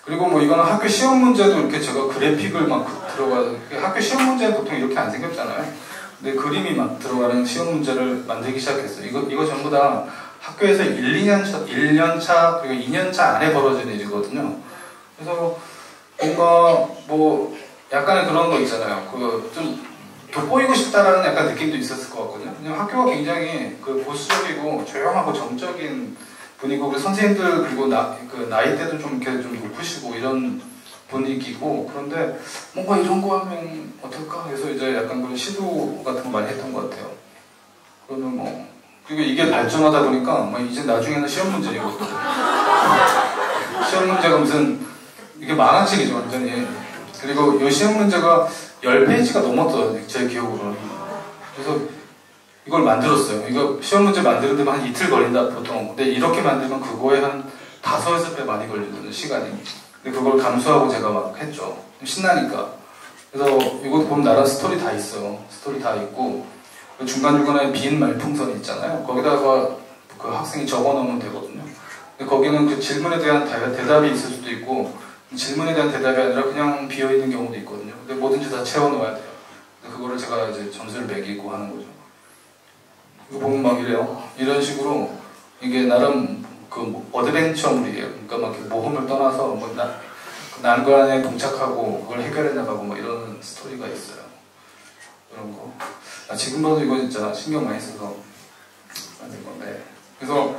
그리고 뭐 이거는 학교 시험 문제도 이렇게 제가 그래픽을 막 들어가서 학교 시험 문제는 보통 이렇게 안 생겼잖아요. 근데 그림이 막 들어가는 시험 문제를 만들기 시작했어요. 이거 전부 다 학교에서 1년 차 그리고 2년 차 안에 벌어진 일이거든요. 그래서 뭔가 뭐 약간의 그런 거 있잖아요. 그 좀 돋보이고 싶다라는 약간 느낌도 있었을 것 같거든요. 왜냐면 학교가 굉장히 그 보수적이고 조용하고 정적인 분위기고 선생님들 그리고 나이대도 좀 이렇게 좀 높으시고 이런 분위기고 그런데 뭔가 이런 거 하면 어떨까 해서 이제 약간 그런 시도 같은 거 많이 했던 것 같아요. 그러면 뭐 그리고 이게 발전하다 보니까 뭐 이제 나중에는 시험 문제이거든요. 시험 문제가 무슨 이게 만화책이죠 완전히. 그리고 이 시험 문제가 10페이지가 넘었더라고요 제 기억으로는. 그래서 이걸 만들었어요. 이거 시험 문제 만드는 데만 한 이틀 걸린다 보통. 근데 이렇게 만들면 그거에 한 5, 6배 많이 걸리거든요 시간이. 근데 근데 그걸 감수하고 제가 막 했죠. 신나니까. 그래서 이것도 보면 나름 스토리 다 있어요. 스토리 다 있고 중간중간에 빈 말풍선이 있잖아요. 거기다가 그 학생이 적어놓으면 되거든요. 근데 거기는 그 질문에 대한 대답이 있을 수도 있고 질문에 대한 대답이 아니라 그냥 비어있는 경우도 있거든요. 근데 뭐든지 다 채워넣어야 돼요. 그거를 제가 이제 점수를 매기고 하는 거죠. 이거 보면 막 이래요. 이런 식으로 이게 나름 그 어드벤처물이에요. 그러니까 막 이렇게 모험을 떠나서 뭐 난관에 봉착하고 그걸 해결해 나가고 뭐 이런 스토리가 있어요. 이런 거. 지금 봐도 이거 진짜 신경 많이 써서 만든 건데. 그래서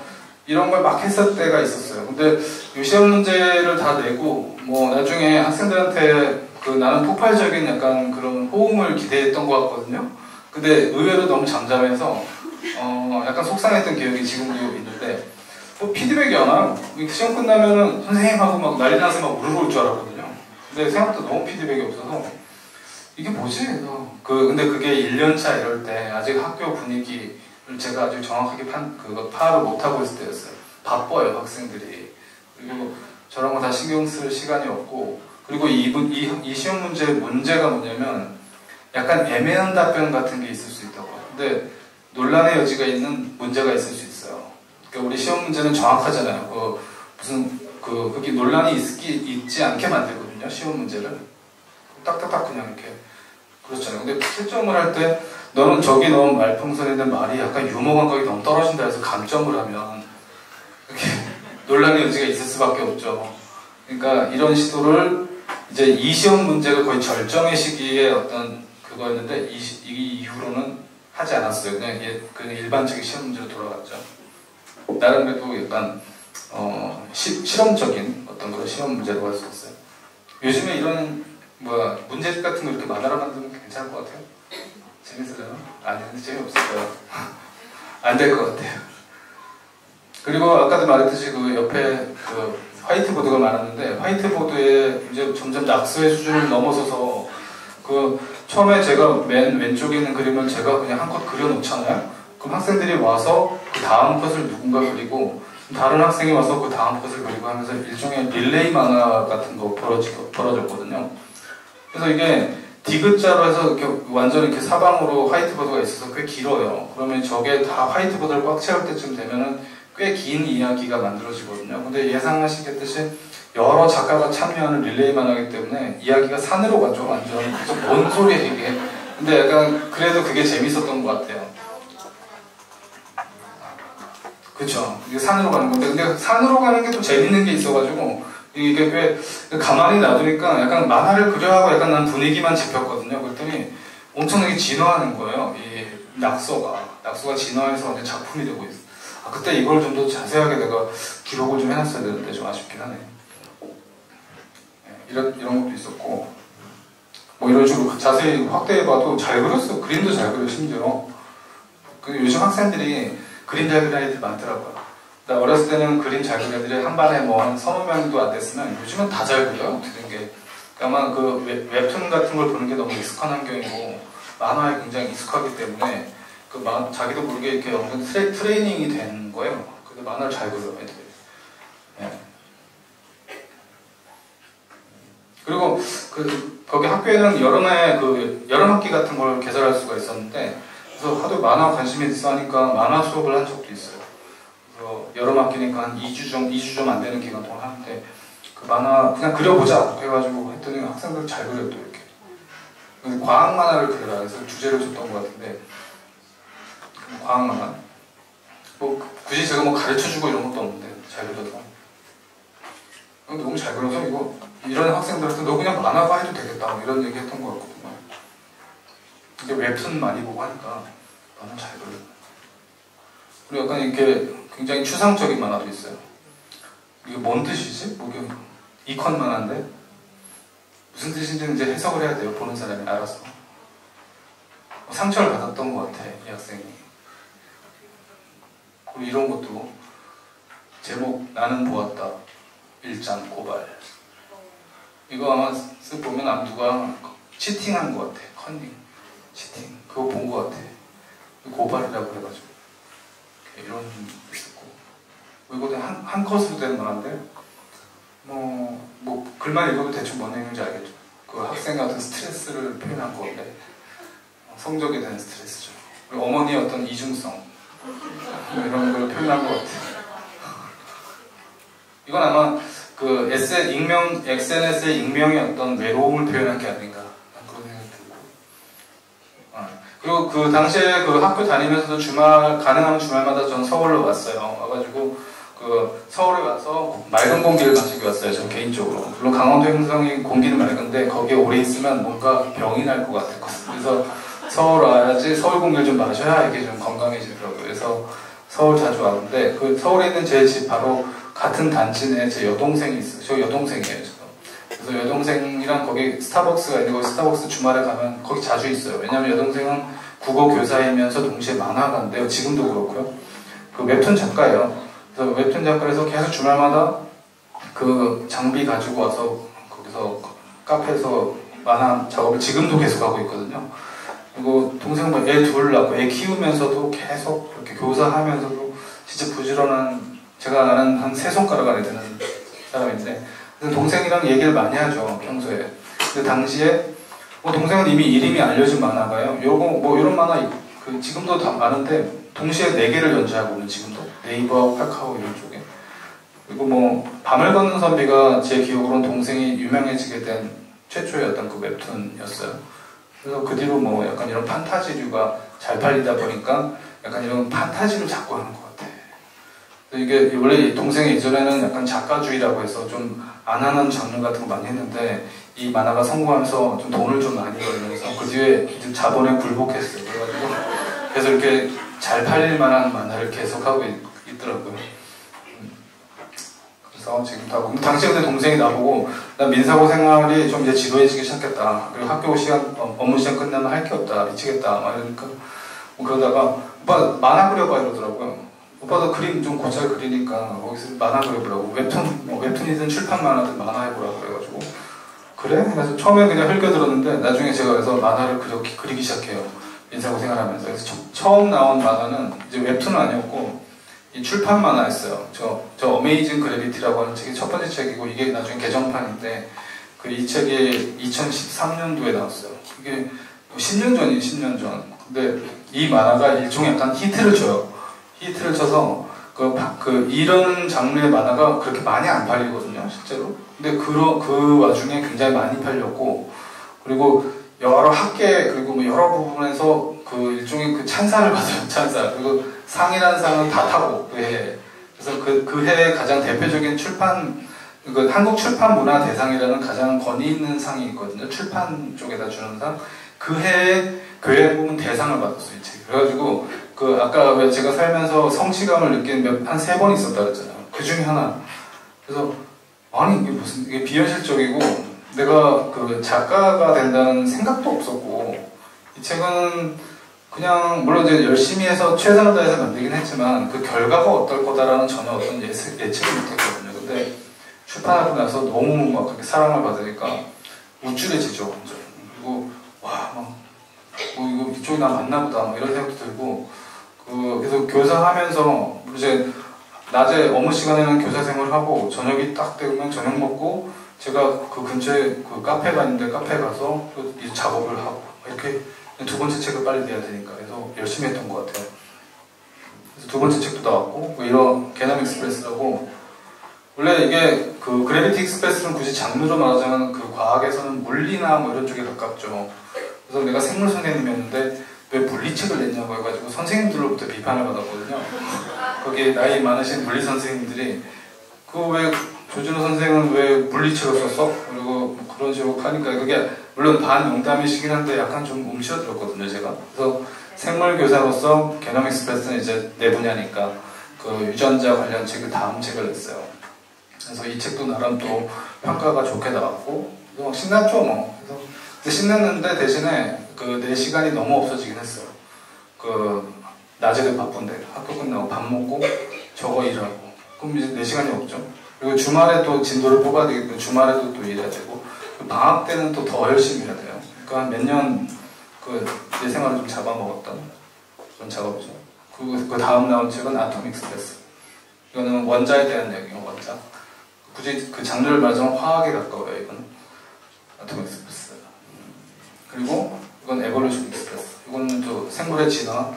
이런 걸 막 했을 때가 있었어요. 근데 이 시험 문제를 다 내고 뭐 나중에 학생들한테 그 나는 폭발적인 약간 그런 호응을 기대했던 것 같거든요. 근데 의외로 너무 잠잠해서 약간 속상했던 기억이 지금도 있는데 뭐 피드백이 안 와요. 시험 끝나면은 선생님 하고 막 난리 나서 막 울어올 줄 알았거든요. 근데 생각보다 너무 피드백이 없어서 이게 뭐지? 근데 그게 1년차 이럴 때 아직 학교 분위기를 제가 아주 정확하게 파악을 못하고 있을 때였어요. 바빠요, 학생들이. 그리고 저런 거 다 신경 쓸 시간이 없고 그리고 이 시험 문제가 뭐냐면 약간 애매한 답변 같은 게 있을 수 있다고. 근데 논란의 여지가 있는 문제가 있을 수 있어요. 그러니까 우리 시험 문제는 정확하잖아요. 그게 논란이 있지 않게 만들거든요. 시험 문제를 딱딱딱 그냥 이렇게 그렇잖아요. 근데 채점을 할 때 너는 저기 너무 말풍선인데 말이 약간 유머 감각이 너무 떨어진다 해서 감점을 하면 이렇게 논란의 여지가 있을 수밖에 없죠. 그러니까 이런 시도를 이제 이 시험 문제가 거의 절정의 시기에 어떤 그거였는데 이 이후로는 하지 않았어요. 그냥 일반적인 시험 문제로 돌아갔죠. 나름대로 약간 실험적인 어떤 그런 시험 문제로 할 수 있어요. 요즘에 이런 문제집 같은 거 이렇게 만화로 만들면 괜찮을 것 같아요. 재밌어요? 아니, 재미없을 거예요. 안 될 것 같아요. 그리고 아까도 말했듯이 그 옆에 그 화이트보드가 많았는데 화이트보드에 이제 점점 낙서의 수준을 넘어서서 처음에 제가 맨 왼쪽에 있는 그림을 제가 그냥 한컷 그려놓잖아요. 그럼 학생들이 와서 그 다음 컷을 누군가 그리고 다른 학생이 와서 그 다음 컷을 그리고 하면서 일종의 릴레이 만화 같은 거 벌어졌거든요. 그래서 이게 디귿자로 해서 이렇게 완전 이렇게 사방으로 화이트보드가 있어서 꽤 길어요. 그러면 저게 다 화이트보드를 꽉 채울 때쯤 되면은 꽤 긴 이야기가 만들어지거든요. 근데 예상하시겠듯이 여러 작가가 참여하는 릴레이 만화이기 때문에 이야기가 산으로 가죠. 완전. 그래서 뭔 소리야 이게. 근데 약간 그래도 그게 재밌었던 것 같아요. 그쵸. 이게 산으로 가는 건데 근데 산으로 가는 게 또 재밌는 게 있어가지고 이게 꽤 가만히 놔두니까 약간 만화를 그려하고 약간 난 분위기만 잡혔거든요. 그랬더니 엄청나게 진화하는 거예요. 이 낙서가 진화해서 이제 작품이 되고 있어요. 그때 이걸 좀 더 자세하게 내가 기록을 좀 해놨어야 되는데 좀 아쉽긴 하네. 이런 것도 있었고 뭐 이런 식으로 자세히 확대해봐도 잘 그렸어. 그림도 잘 그려 심지어. 요즘 학생들이 그림 잘 그리는 애들 많더라고요. 나 어렸을 때는 그림 잘 그리는 애들이 한 반에 뭐 한 30명도 안 됐으면 요즘은 다 잘 그려요. 어떻게 된 게. 아마 그 웹툰 같은 걸 보는 게 너무 익숙한 환경이고 만화에 굉장히 익숙하기 때문에 자기도 모르게 이렇게 어느 트레이닝이 된 거예요. 그래서 만화를 잘 그려요, 애들이. 네. 그리고 거기 학교에는 여름에 여름 학기 같은 걸 개설할 수가 있었는데 그래서 하도 만화 관심이 있어 하니까 만화 수업을 한 적도 있어요. 그래서 여름 학기니까 한 2주 좀 안 되는 기간 동안 하는데 그 만화 그냥 그려보자 해가지고 했더니 학생들 잘 그렸도 이렇게. 과학 만화를 그려라 그래서 주제를 줬던 것 같은데 과학 만화. 굳이 제가 가르쳐주고 이런 것도 없는데 잘 그려도. 너무 잘 그려서 이런 학생들한테 너 그냥 만화가 해도 되겠다 이런 얘기 했던 것 같거든요. 근데 웹툰 많이 보고 하니까 만화 잘 그려. 그리고 약간 이렇게 굉장히 추상적인 만화도 있어요. 이게 뭔 뜻이지? 이컨 만화인데 무슨 뜻인지 이제 해석을 해야 돼요. 보는 사람이 알아서. 상처를 받았던 것 같아 이 학생이. 그리고 이런 것도 제목 나는 보았다. 일장 고발. 이거 아마 쓱 보면 아마 누가 치팅한 것 같아. 컨닝, 치팅. 그거 본 것 같아. 고발이라고 그래가지고 이런 있었고. 이거 한 컷으로 된 만화인데 글 글만 읽어도 대충 뭔 내용인지 알겠죠. 그 학생의 어떤 스트레스를 표현한 건데 성적에 대한 스트레스죠. 그리고 어머니의 어떤 이중성 뭐 이런 걸 표현한 것 같아요. 이건 아마 그 SNS의 익명의 어떤 외로움을 표현한 게 아닌가 그런 생각이 들고. 그리고 그 당시에 그 학교 다니면서도 가능하면 주말마다 전 서울로 왔어요. 와가지고 그 서울에 와서 맑은 공기를 마시고 왔어요. 저 개인적으로. 물론 강원도 행성이 공기는 맑은데 거기에 오래 있으면 뭔가 병이 날 것 같았거든요. 그래서 서울 와야지 서울 공기를 좀 마셔야 이게 좀 건강해지더라고요. 그래서 서울 자주 왔는데 그 서울에 있는 제 집 바로 같은 단지 내에 제 여동생이 있어요. 저 여동생이에요. 그래서 여동생이랑 거기 스타벅스가 있는데 거기 스타벅스 주말에 가면 거기 자주 있어요. 왜냐면 여동생은 국어 교사이면서 동시에 만화가인데요. 지금도 그렇고요. 그 웹툰 작가예요. 그래서 웹툰 작가에서 계속 주말마다 그 장비 가지고 와서 거기서 카페에서 만화 작업을 지금도 계속 하고 있거든요. 그리고 동생은 애 둘 낳고 애 키우면서도 계속 그렇게 교사하면서도 진짜 부지런한 제가 아는 한 3손가락 안에 드는 사람인데 동생이랑 얘기를 많이 하죠 평소에. 근데 당시에 동생은 이미 이름이 알려진 만화가요. 요거 뭐 이런 만화 그 지금도 다 많은데 동시에 4개를 연재하고 있는 지금도 네이버, 카카오 이런 쪽에. 그리고 뭐 밤을 걷는 선비가 제 기억으로는 동생이 유명해지게 된 최초의 어떤 그 웹툰이었어요. 그래서 그 뒤로 뭐 약간 이런 판타지류가 잘 팔리다 보니까 약간 이런 판타지를 자꾸 하는 것 같아. 이게 원래 동생이 이전에는 약간 작가주의라고 해서 좀 안 하는 장르 같은 거 많이 했는데 이 만화가 성공하면서 좀 돈을 좀 많이 벌면서 그 뒤에 이제 자본에 굴복했어요. 그래가지고 그래서 이렇게 잘 팔릴 만한 만화를 계속 하고 있더라고요. 그래서 지금 다 당시에 근데 동생이 나보고 나 민사고 생활이 좀 이제 지루해지기 시작했다. 그리고 학교 시간 업무 시간 끝나면 할 게 없다. 미치겠다. 막 이러니까 그러다가 오빠 만화 그려봐 이러더라고요. 오빠도 그림 좀 곧잘 그리니까 거기서 만화 그려보라고. 웹툰이든 출판 만화든 만화 해보라고 그래가지고 그래? 그래서 처음에 그냥 흘겨들었는데 나중에 제가 그래서 만화를 그리기 시작해요. 민사고 생활하면서. 그래서 처음 나온 만화는 이제 웹툰은 아니었고 이 출판 만화였어요. 저 어메이징 그래비티라고 하는 책이 첫 번째 책이고 이게 나중에 개정판인데 그 이 책이 2013년도에 나왔어요. 이게 10년 전이에요. 10년 전. 근데 이 만화가 일종의 약간 히트를 쳐요. 히트를 쳐서 이런 장르의 만화가 그렇게 많이 안 팔리거든요, 실제로. 근데 그 와중에 굉장히 많이 팔렸고, 그리고 여러 학계, 그리고 뭐 여러 부분에서 그 일종의 그 찬사를 받아요, 찬사. 그리고 상이라는 상은 다 타고, 그 해에. 그래서 그 해에 가장 대표적인 한국 출판 문화 대상이라는 가장 권위 있는 상이 있거든요. 출판 쪽에다 주는 상. 그 해에 교회 부문 대상을 받았어요, 이 책이. 그래가지고, 아까 왜 제가 살면서 성취감을 느낀 한 3번 있었다 그랬잖아요. 그 중에 하나. 그래서, 아니, 이게 비현실적이고, 내가 그 작가가 된다는 생각도 없었고, 이 책은 그냥, 물론 이제 열심히 해서 최선을 다해서 만들긴 했지만, 그 결과가 어떨 거다라는 전혀 어떤 예측을 못했거든요. 근데 출판하고 나서 너무 막 그렇게 사랑을 받으니까 우쭐해지죠, 완전. 그리고, 와, 이거 이쪽이 나 맞나 보다, 뭐 이런 생각도 들고, 그래서 교사하면서, 이제, 낮에 업무 시간에는 교사 생활을 하고, 저녁이 딱 되면 저녁 먹고, 제가 그 근처에 그 카페가 있는데 카페 가서 또 이제 작업을 하고, 이렇게 두 번째 책을 빨리 내야 되니까, 그래서 열심히 했던 것 같아요. 그래서 두 번째 책도 나왔고, 이런 개념 익스프레스라고, 원래 이게 그 그래비티 익스프레스는 굳이 장르로 말하자면 그 과학에서는 물리나 뭐 이런 쪽에 가깝죠. 그래서 내가 생물 선생님이었는데, 왜 물리책을 냈냐고 해가지고 선생님들로부터 비판을 받았거든요. 거기에 나이 많으신 물리 선생님들이 왜 조준호 선생은 왜 물리책을 썼어? 그리고 그런 식으로 하니까 그게 물론 반농담이시긴 한데 약간 좀 움츠러들었거든요, 제가. 그래서 생물교사로서 개념 익스프레스는 이제 내 분야니까 그 유전자 관련 책을 다음 책을 냈어요. 그래서 이 책도 나름 또 평가가 좋게 나왔고 막 신났죠, 뭐. 그래서 신났는데 대신에 내 시간이 너무 없어지긴 했어요. 낮에도 바쁜데 학교 끝나고 밥 먹고 저거 일하고 그럼 이제 내 시간이 없죠. 그리고 주말에 또 진도를 뽑아야 되기 때문에 주말에도 또 일해야 되고 방학 때는 또 더 열심히 해야 돼요. 그러니까 몇 년 내 생활을 좀 잡아먹었던 그런 작업이죠. 그 다음 나온 책은 아톰 익스프레스. 이거는 원자에 대한 얘기예요, 원자. 굳이 그 장르를 말하자면 화학에 가까워요. 이건 아톰 익스프레스. 그리고 이건 에볼루션 익스프레스. 이거는 또 생물의 진화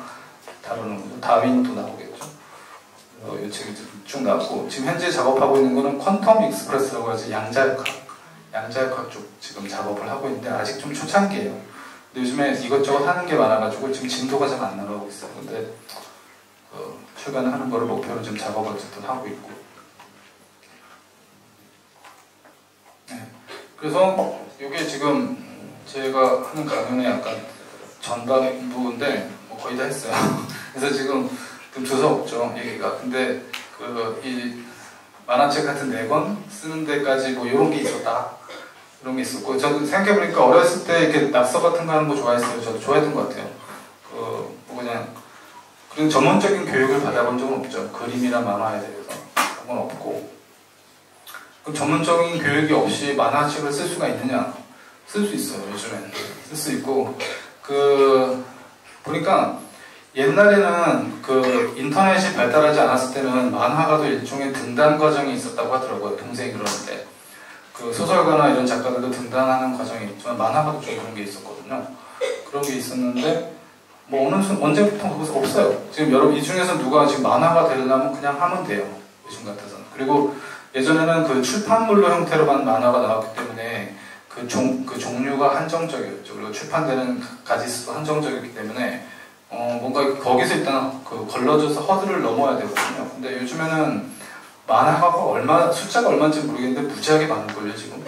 다루는 거죠. 다윈도 나오겠죠. 이 책이 쭉 나왔고, 지금 현재 작업하고 있는 거는 퀀텀 익스프레스라고 해서 양자역학 쪽 지금 작업을 하고 있는데 아직 좀 초창기예요. 근데 요즘에 이것저것 하는 게 많아가지고 지금 진도가 잘 안 나가고 있어요. 근데 출간하는 거를 목표로 지금 작업을 어쨌든 하고 있고. 네. 그래서 이게 지금 제가 하는 강연의 약간 전반부인데 뭐 거의 다 했어요. 그래서 지금 좀 두서없죠, 얘기가. 근데 이 만화책 같은 4권 쓰는 데까지 뭐 이런 게 있었다. 이런 게 있었고, 저도 생각해보니까 어렸을 때 이렇게 낙서 같은 거 하는 거 좋아했어요. 저도 좋아했던 것 같아요. 뭐 그냥 그런 전문적인 교육을 받아본 적은 없죠. 그림이나 만화에 대해서 그런 건 없고. 그 전문적인 교육이 없이 만화책을 쓸 수가 있느냐? 쓸 수 있어요. 요즘엔 쓸 수 있고, 보니까 옛날에는 인터넷이 발달하지 않았을 때는 만화가도 일종의 등단 과정이 있었다고 하더라고요. 동생이 그러는데 소설가나 이런 작가들도 등단하는 과정이 있지만 만화가도 좀 그런 게 있었거든요. 그런 게 있었는데 뭐 언제부터 그것이 없어요. 지금 여러분 이 중에서 누가 지금 만화가 되려면 그냥 하면 돼요. 요즘 같아서는. 그리고 예전에는 출판물로 형태로만 만화가 나왔기 때문에 그 종류가 한정적이었죠. 그리고 출판되는 가지수도 한정적이기 때문에 뭔가 거기서 일단 걸러져서 허들을 넘어야 되거든요. 근데 요즘에는 만화가 숫자가 얼마인지 모르겠는데 무지하게 많을걸요, 지금.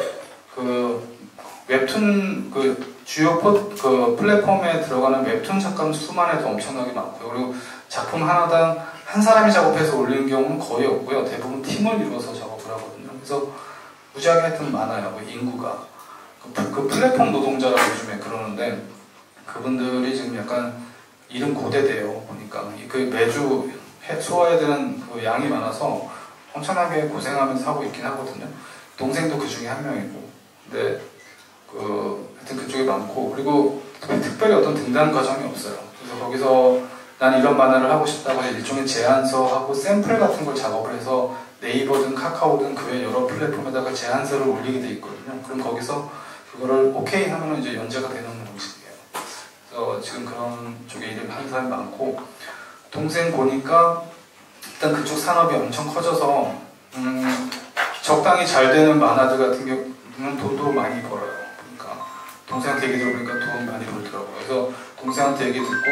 웹툰, 주요 플랫폼에 들어가는 웹툰 작가 수만 해도 엄청나게 많고요. 그리고 작품 하나당 한 사람이 작업해서 올리는 경우는 거의 없고요. 대부분 팀을 이루어서 작업을 하거든요. 그래서 무지하게 하여튼 많아요, 인구가. 플랫폼 노동자라고 요즘에 그러는데, 그분들이 지금 약간 일은 고대돼요. 보니까 매주 소화해야 되는 양이 많아서 엄청나게 고생하면서 하고 있긴 하거든요. 동생도 그 중에 한 명이고. 근데 하여튼 그쪽에 많고, 그리고 특별히 어떤 등단 과정이 없어요. 그래서 거기서 난 이런 만화를 하고 싶다고 해서 일종의 제안서하고 샘플 같은 걸 작업을 해서 네이버든 카카오든 그 외 여러 플랫폼에다가 제안서를 올리게 돼 있거든요. 그럼 거기서 그거를 오케이 하면 이제 연재가 되는 방식이에요. 그래서 지금 그런 쪽에 일을 하는 사람이 많고, 동생 보니까 일단 그쪽 산업이 엄청 커져서 적당히 잘 되는 만화들 같은 경우는 돈도 많이 벌어요. 그러니까 동생한테 얘기 들어보니까 돈 많이 벌더라고요. 그래서 동생한테 얘기 듣고,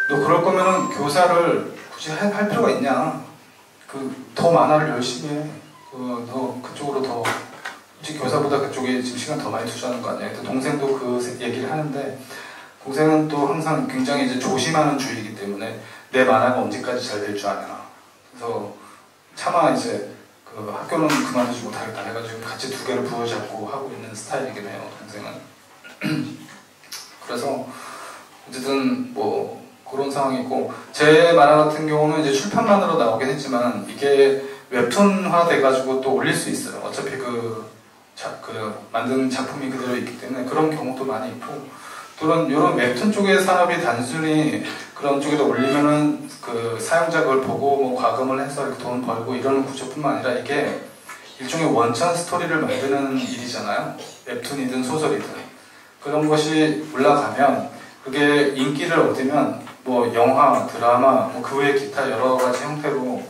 너 그럴 거면은 교사를 굳이 할 필요가 있냐? 더 만화를 열심히 해. 너 그쪽으로 더, 솔직히 교사보다 그쪽에 지금 시간 더 많이 투자하는 거 아니야? 근데 동생도 그 얘기를 하는데, 동생은 또 항상 굉장히 이제 조심하는 주의이기 때문에 내 만화가 언제까지 잘 될 줄 아냐. 그래서 차마 이제 학교는 그만두지 못하겠다 해가지고 같이 두 개를 부여잡고 하고 있는 스타일이긴 해요, 동생은. 그래서 어쨌든 뭐 그런 상황이고, 제 만화 같은 경우는 이제 출판만으로 나오긴 했지만 이게 웹툰화 돼가지고 또 올릴 수 있어요. 어차피 만든 작품이 그대로 있기 때문에 그런 경우도 많이 있고, 또는 이런 웹툰 쪽의 산업이 단순히 그런 쪽에다 올리면은 사용자 그걸 보고 뭐 과금을 해서 이렇게 돈 벌고 이러는 구조뿐만 아니라 이게 일종의 원천 스토리를 만드는 일이잖아요. 웹툰이든 소설이든. 그런 것이 올라가면 그게 인기를 얻으면 뭐 영화, 드라마, 뭐 그 외 기타 여러 가지 형태로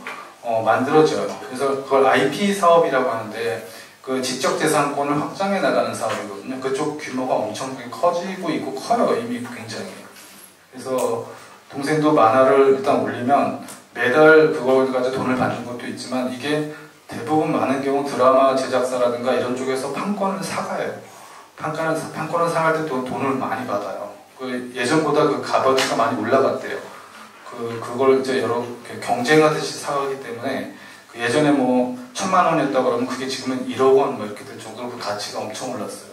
만들어져요. 그래서 그걸 IP 사업이라고 하는데, 지적재산권을 확장해 나가는 사업이거든요. 그쪽 규모가 엄청 커지고 있고 커요, 이미 굉장히. 그래서 동생도 만화를 일단 올리면 매달 그걸 가지고 돈을 받는 것도 있지만, 이게 대부분 많은 경우 드라마 제작사라든가 이런 쪽에서 판권을 사가요. 판권을 사갈 때 돈을 많이 받아요. 예전보다 값어치가 많이 올라갔대요. 그걸 이제 여러 경쟁하듯이 사가기 때문에, 예전에 뭐 1,000만 원이었다 그러면 그게 지금은 1억 원 뭐 이렇게 될 정도로 그 가치가 엄청 올랐어요.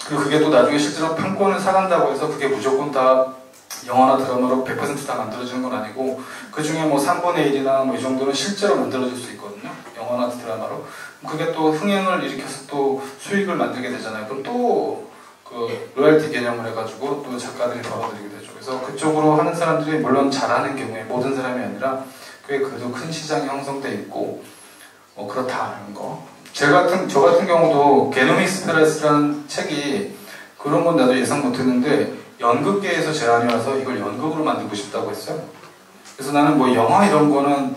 그리고 그게 또 나중에 실제로 판권을 사간다고 해서 그게 무조건 다 영화나 드라마로 100% 다 만들어지는 건 아니고, 그 중에 뭐 3분의 1이나 뭐 이 정도는 실제로 만들어질 수 있거든요. 영화나 드라마로. 그게 또 흥행을 일으켜서 또 수익을 만들게 되잖아요. 그럼 또 로열티 개념을 해가지고 또 작가들이 벌어들이게 되죠. 그래서 그쪽으로 하는 사람들이 물론 잘하는 경우에, 모든 사람이 아니라 꽤 그래도 큰 시장이 형성돼 있고, 그렇다는 거. 저 같은 경우도 게노믹스프레스라는 책이 그런 건 나도 예상 못했는데 연극계에서 제안이 와서 이걸 연극으로 만들고 싶다고 했어요. 그래서 나는 뭐 영화 이런 거는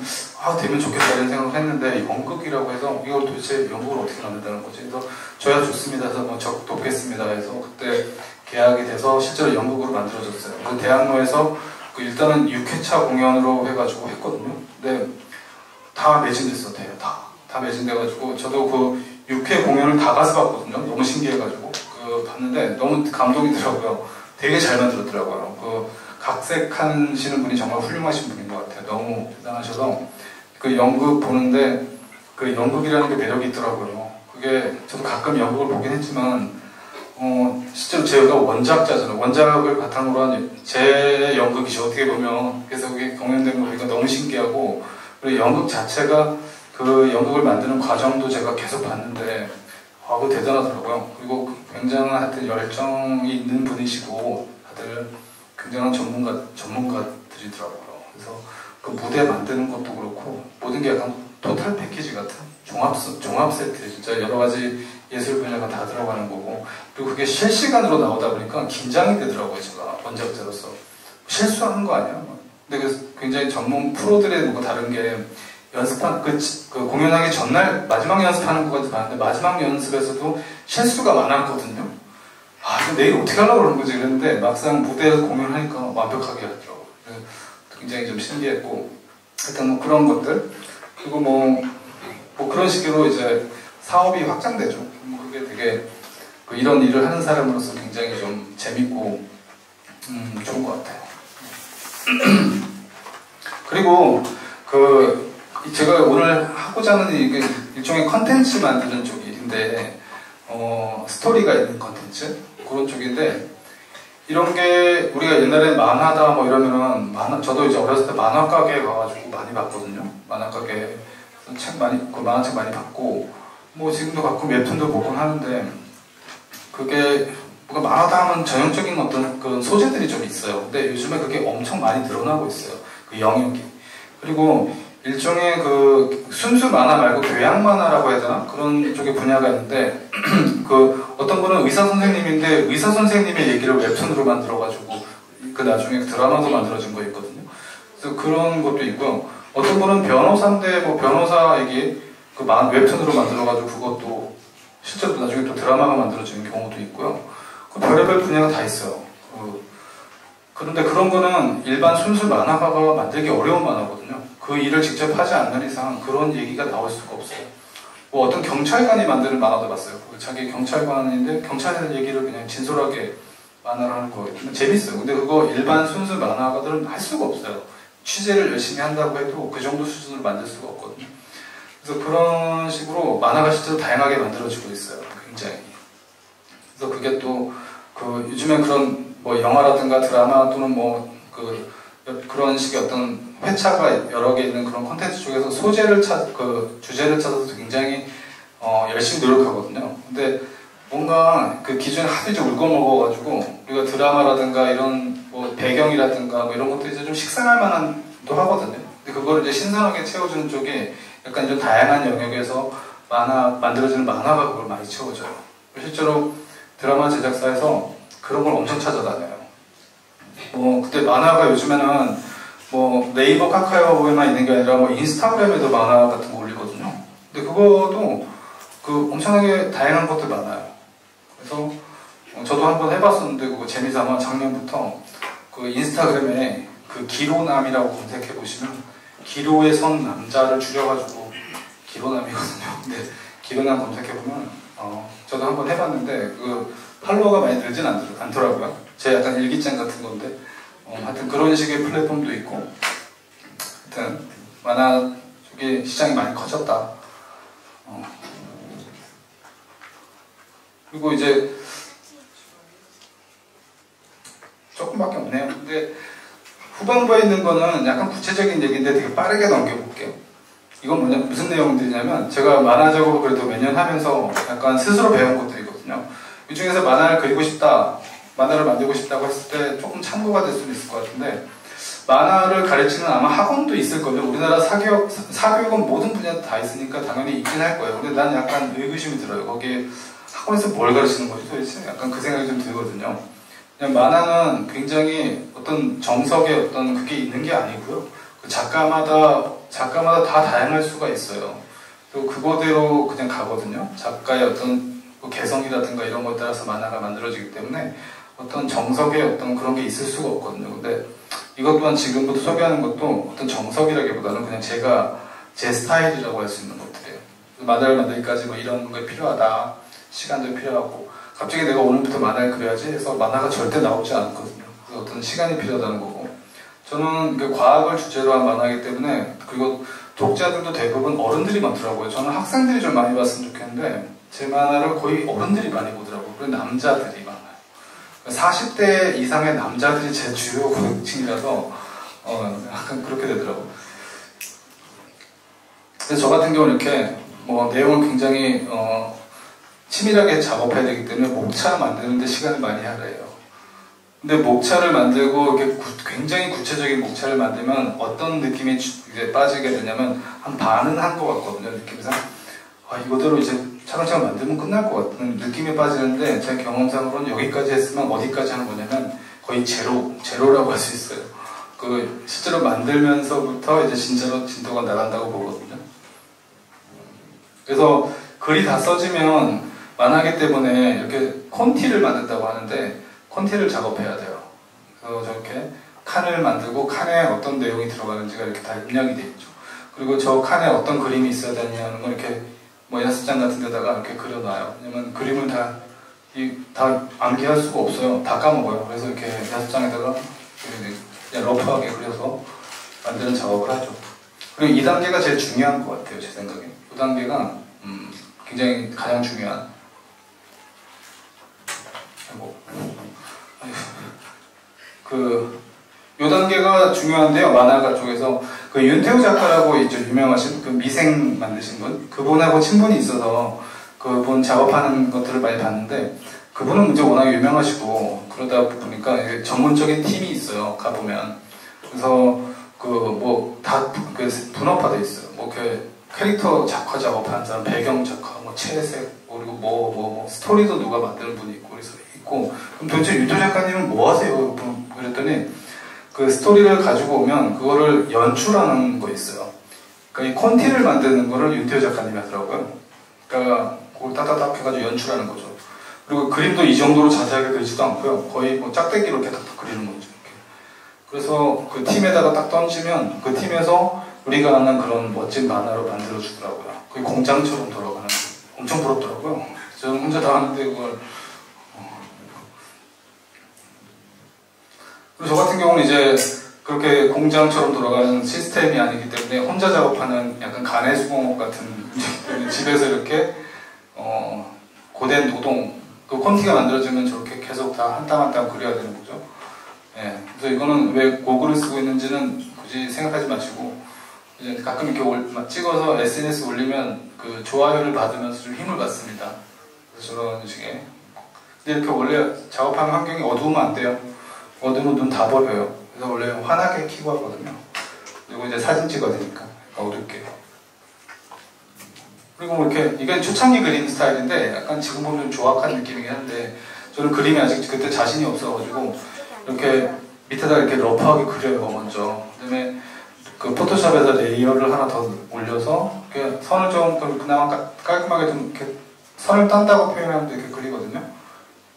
되면 좋겠다 이런 생각을 했는데 연극이라고 해서 이걸 도대체 연극으로 어떻게 만든다는 거지. 그래서 저야 좋습니다 해서 뭐 적극 돕겠습니다 해서 그때 계약이 돼서 실제로 연극으로 만들어졌어요. 그래서 대학로에서 일단은 6회차 공연으로 해가지고 했거든요. 근데 다 매진됐어. 다 매진돼가지고 저도 그 6회 공연을 다 가서 봤거든요. 너무 신기해가지고 봤는데 너무 감동이더라고요. 되게 잘 만들었더라고요. 각색하시는 분이 정말 훌륭하신 분인 것 같아요. 너무 대단하셔서 그 연극 보는데 그 연극이라는 게 매력이 있더라고요. 그게 저도 가끔 연극을 보긴 했지만 실제로 제가 원작자잖아요. 원작을 바탕으로 한 제 연극이죠. 어떻게 보면 그래서 그게 공연된 거 보니까 너무 신기하고 그리고 연극 자체가 그 연극을 만드는 과정도 제가 계속 봤는데 그거 대단하더라고요. 그리고 굉장한 하여튼 열정이 있는 분이시고 다들 굉장한 전문가들이더라고요. 그래서 그 무대 만드는 것도 그렇고 모든 게 약간 토탈 패키지 같은 종합 세트, 진짜 여러 가지 예술 분야가 다 들어가는 거고 그리고 그게 실시간으로 나오다 보니까 긴장이 되더라고요. 제가 원작자로서 실수하는 거 아니야? 근데 굉장히 전문 프로들의 뭔가 다른 게 그 공연하기 전날 마지막 연습하는 것까지 봤는데 마지막 연습에서도 실수가 많았거든요. 이거 내일 어떻게 하려고 그러는 거지 그랬는데 막상 무대에서 공연하니까 완벽하게 하더라고요. 굉장히 좀 신기했고 하여튼 뭐 그런 것들 그리고 뭐 그런 식으로 이제 사업이 확장되죠. 그게 되게 이런 일을 하는 사람으로서 굉장히 좀 재밌고 좋은 것 같아요. 그리고 제가 오늘 하고자 하는 이게 일종의 컨텐츠 만드는 쪽인데 스토리가 있는 컨텐츠 그런 쪽인데 이런 게 우리가 옛날에 만화다 뭐 이러면은 저도 이제 어렸을 때 만화 가게에 가가지고 많이 봤거든요. 만화 가게 만화책 많이 봤고 뭐 지금도 가끔 웹툰도 보곤 하는데 그게 뭔가 만화다 하면 전형적인 어떤 그 소재들이 좀 있어요. 근데 요즘에 그게 엄청 많이 늘어나고 있어요. 그 영역이. 그리고 일종의 순수 만화 말고 교양 만화라고 해야 되나? 그런 쪽의 분야가 있는데 어떤 분은 의사 선생님인데 의사 선생님의 얘기를 웹툰으로 만들어가지고 나중에 드라마도 만들어진 거 있거든요. 그래서 그런 것도 있고요. 어떤 분은 변호사인데 변호사 얘기 웹툰으로 만들어가지고 그것도 실제로 나중에 또 드라마가 만들어지는 경우도 있고요. 별의별 분야가 다 있어요. 그런데 그런 거는 일반 순수 만화가가 만들기 어려운 만화거든요. 그 일을 직접 하지 않는 이상 그런 얘기가 나올 수가 없어요. 어떤 경찰관이 만드는 만화도 봤어요. 자기 경찰관인데 경찰의 얘기를 그냥 진솔하게 만화를 하는 거 재밌어요. 근데 그거 일반 순수 만화가들은 할 수가 없어요. 취재를 열심히 한다고 해도 그 정도 수준으로 만들 수가 없거든요. 그래서 그런 식으로 만화가 실제로 다양하게 만들어지고 있어요. 굉장히. 그래서 그게 또 요즘에 그런 영화라든가 드라마 또는 그런 식의 어떤 회차가 여러 개 있는 그런 콘텐츠 쪽에서 주제를 찾아서 굉장히 열심히 노력하거든요. 근데 뭔가 그 기준에 하도 이제 울거먹어가지고 우리가 드라마라든가 이런 배경이라든가 이런 것들이 이제 좀 식상할 만한도 하거든요. 근데 그거를 이제 신선하게 채워주는 쪽에 약간 좀 다양한 영역에서 만들어지는 만화가 그걸 많이 채워줘요. 실제로 드라마 제작사에서 그런 걸 엄청 찾아다녀요. 근데 만화가 요즘에는 네이버 카카오에만 있는 게 아니라 인스타그램에도 만화 같은 거 올리거든요. 근데 그것도 엄청나게 다양한 것들 많아요. 그래서 저도 한번 해봤었는데 그거 재미삼아 작년부터 인스타그램에 기로남이라고 검색해 보시면 기로에 선 남자를 줄여가지고 기로남이거든요. 근데 기로남 검색해 보면 저도 한번 해봤는데 팔로워가 많이 늘진 않더라고요. 제 약간 일기장 같은 건데 하여튼 그런 식의 플랫폼도 있고 하여튼 만화 쪽에 시장이 많이 커졌다. 그리고 이제 조금밖에 없네요. 근데 후반부에 있는 거는 약간 구체적인 얘기인데 되게 빠르게 넘겨볼게요. 이건 무슨 내용들이냐면 제가 만화 작업을 그래도 몇 년 하면서 약간 스스로 배운 것들이거든요. 이 중에서 만화를 그리고 싶다, 만화를 만들고 싶다고 했을 때 조금 참고가 될 수는 있을 것 같은데 만화를 가르치는 아마 학원도 있을 거예요. 우리나라 사교육은 모든 분야 다 있으니까 당연히 있긴 할 거예요. 근데 난 약간 의구심이 들어요. 거기에 학원에서 뭘 가르치는 거지 도대체? 약간 그 생각이 좀 들거든요. 그냥 만화는 굉장히 어떤 정석의 어떤 그게 있는 게 아니고요. 그 작가마다 다 다양할 수가 있어요. 그리고 그거대로 그냥 가거든요. 작가의 어떤 개성이라든가 이런 것에 따라서 만화가 만들어지기 때문에 어떤 정석의 어떤 그런 게 있을 수가 없거든요. 근데 이것 또한 지금부터 소개하는 것도 어떤 정석이라기보다는 그냥 제 스타일이라고 할 수 있는 것들이에요. 만화를 만들기까지 뭐 이런 게 필요하다. 시간도 필요하고 갑자기 내가 오늘부터 만화를 그려야지 해서 만화가 절대 나오지 않거든요. 그래서 어떤 시간이 필요하다는 거고 저는 그 과학을 주제로 한 만화이기 때문에 그리고 독자들도 대부분 어른들이 많더라고요. 저는 학생들이 좀 많이 봤으면 좋겠는데 제 만화를 거의 어른들이 많이 보더라고요. 그리고 남자들이 많아요. 40대 이상의 남자들이 제 주요 고객층이라서 약간 그렇게 되더라고요. 그래서 저 같은 경우는 이렇게 뭐 내용을 굉장히 치밀하게 작업해야 되기 때문에 목차 만드는데 시간을 많이 할애해요. 근데 목차를 만들고 이렇게 굉장히 구체적인 목차를 만들면 어떤 느낌이 이제 빠지게 되냐면 한 반은 한 것 같거든요. 느낌상 이거대로 이제 차근차근 만들면 끝날 것 같은 느낌이 빠지는데 제 경험상으로는 여기까지 했으면 어디까지 하는 거냐면 거의 제로라고 할 수 있어요. 그 실제로 만들면서부터 이제 진짜로 진도가 나간다고 보거든요. 그래서 글이 다 써지면 만화기 때문에 이렇게 콘티를 만든다고 하는데 콘티를 작업해야 돼요. 그래서 저렇게 칸을 만들고 칸에 어떤 내용이 들어가는지가 이렇게 다 입력이 돼 있죠. 그리고 저 칸에 어떤 그림이 있어야 되냐는 걸 이렇게 뭐 연습장 같은 데다가 이렇게 그려놔요. 왜냐면 그림을 다 암기할 수가 없어요. 다 까먹어요. 그래서 이렇게 연습장에다가 그냥 러프하게 그려서 만드는 작업을 하죠. 그리고 2단계가 제일 중요한 것 같아요. 제 생각에. 2단계가 굉장히 가장 중요한 요 단계가 중요한데요. 만화가 쪽에서 그 윤태우 작가라고 있죠. 유명하신 그 미생 만드신 분. 그분하고 친분이 있어서 그분 작업하는 것들을 많이 봤는데 그분은 이제 워낙 유명하시고 그러다 보니까 전문적인 팀이 있어요. 가보면. 그래서 그 뭐 다 분업화돼 있어요. 뭐 캐릭터 작화 작업하는 사람, 배경 작화, 뭐 채색, 그리고 뭐 스토리도 누가 만드는 분이 있고 그래서 있고 그럼 도대체 윤태우 작가님은 뭐 하세요? 그랬더니 그 스토리를 가지고 오면 그거를 연출하는 거 있어요. 그러니까 이 콘티를 만드는 거를 윤태우 작가님이 하더라고요. 그러니까 그걸 따다닥 해가지고 연출하는 거죠. 그리고 그림도 이 정도로 자세하게 그리지도 않고요. 거의 뭐 짝대기로 이렇게 딱 그리는 거죠. 이렇게. 그래서 그 팀에다가 딱 던지면 그 팀에서 우리가 아는 그런 멋진 만화로 만들어 주더라고요. 그게 공장처럼 돌아가는 거. 엄청 부럽더라고요. 저는 혼자 다 하는데 그걸 저 같은 경우는 이제 그렇게 공장처럼 돌아가는 시스템이 아니기 때문에 혼자 작업하는 약간 가내수공업 같은 집에서 이렇게 고된 노동 그 콘티가 만들어지면 저렇게 계속 다 한 땀 한 땀 그려야 되는 거죠. 예, 그래서 이거는 왜 고글을 쓰고 있는지는 굳이 생각하지 마시고 이제 가끔 이렇게 찍어서 SNS 올리면 그 좋아요를 받으면서 좀 힘을 받습니다. 그래서 저런 식의 근데 이렇게 원래 작업하는 환경이 어두우면 안 돼요. 어두우면 눈 다 버려요. 그래서 원래 환하게 켜고 하거든요. 그리고 이제 사진 찍어야 되니까 어둡게. 그리고 뭐 이렇게 이게 초창기 그림 스타일인데 약간 지금 보면 조악한 느낌이긴 한데 저는 그림이 아직 그때 자신이 없어가지고 이렇게 밑에다 이렇게 러프하게 그려요 먼저. 그다음에 그 포토샵에다 레이어를 하나 더 올려서 이렇게 선을 좀 그나마 깔끔하게 좀 이렇게 선을 딴다고 표현하면 이렇게 그리거든요.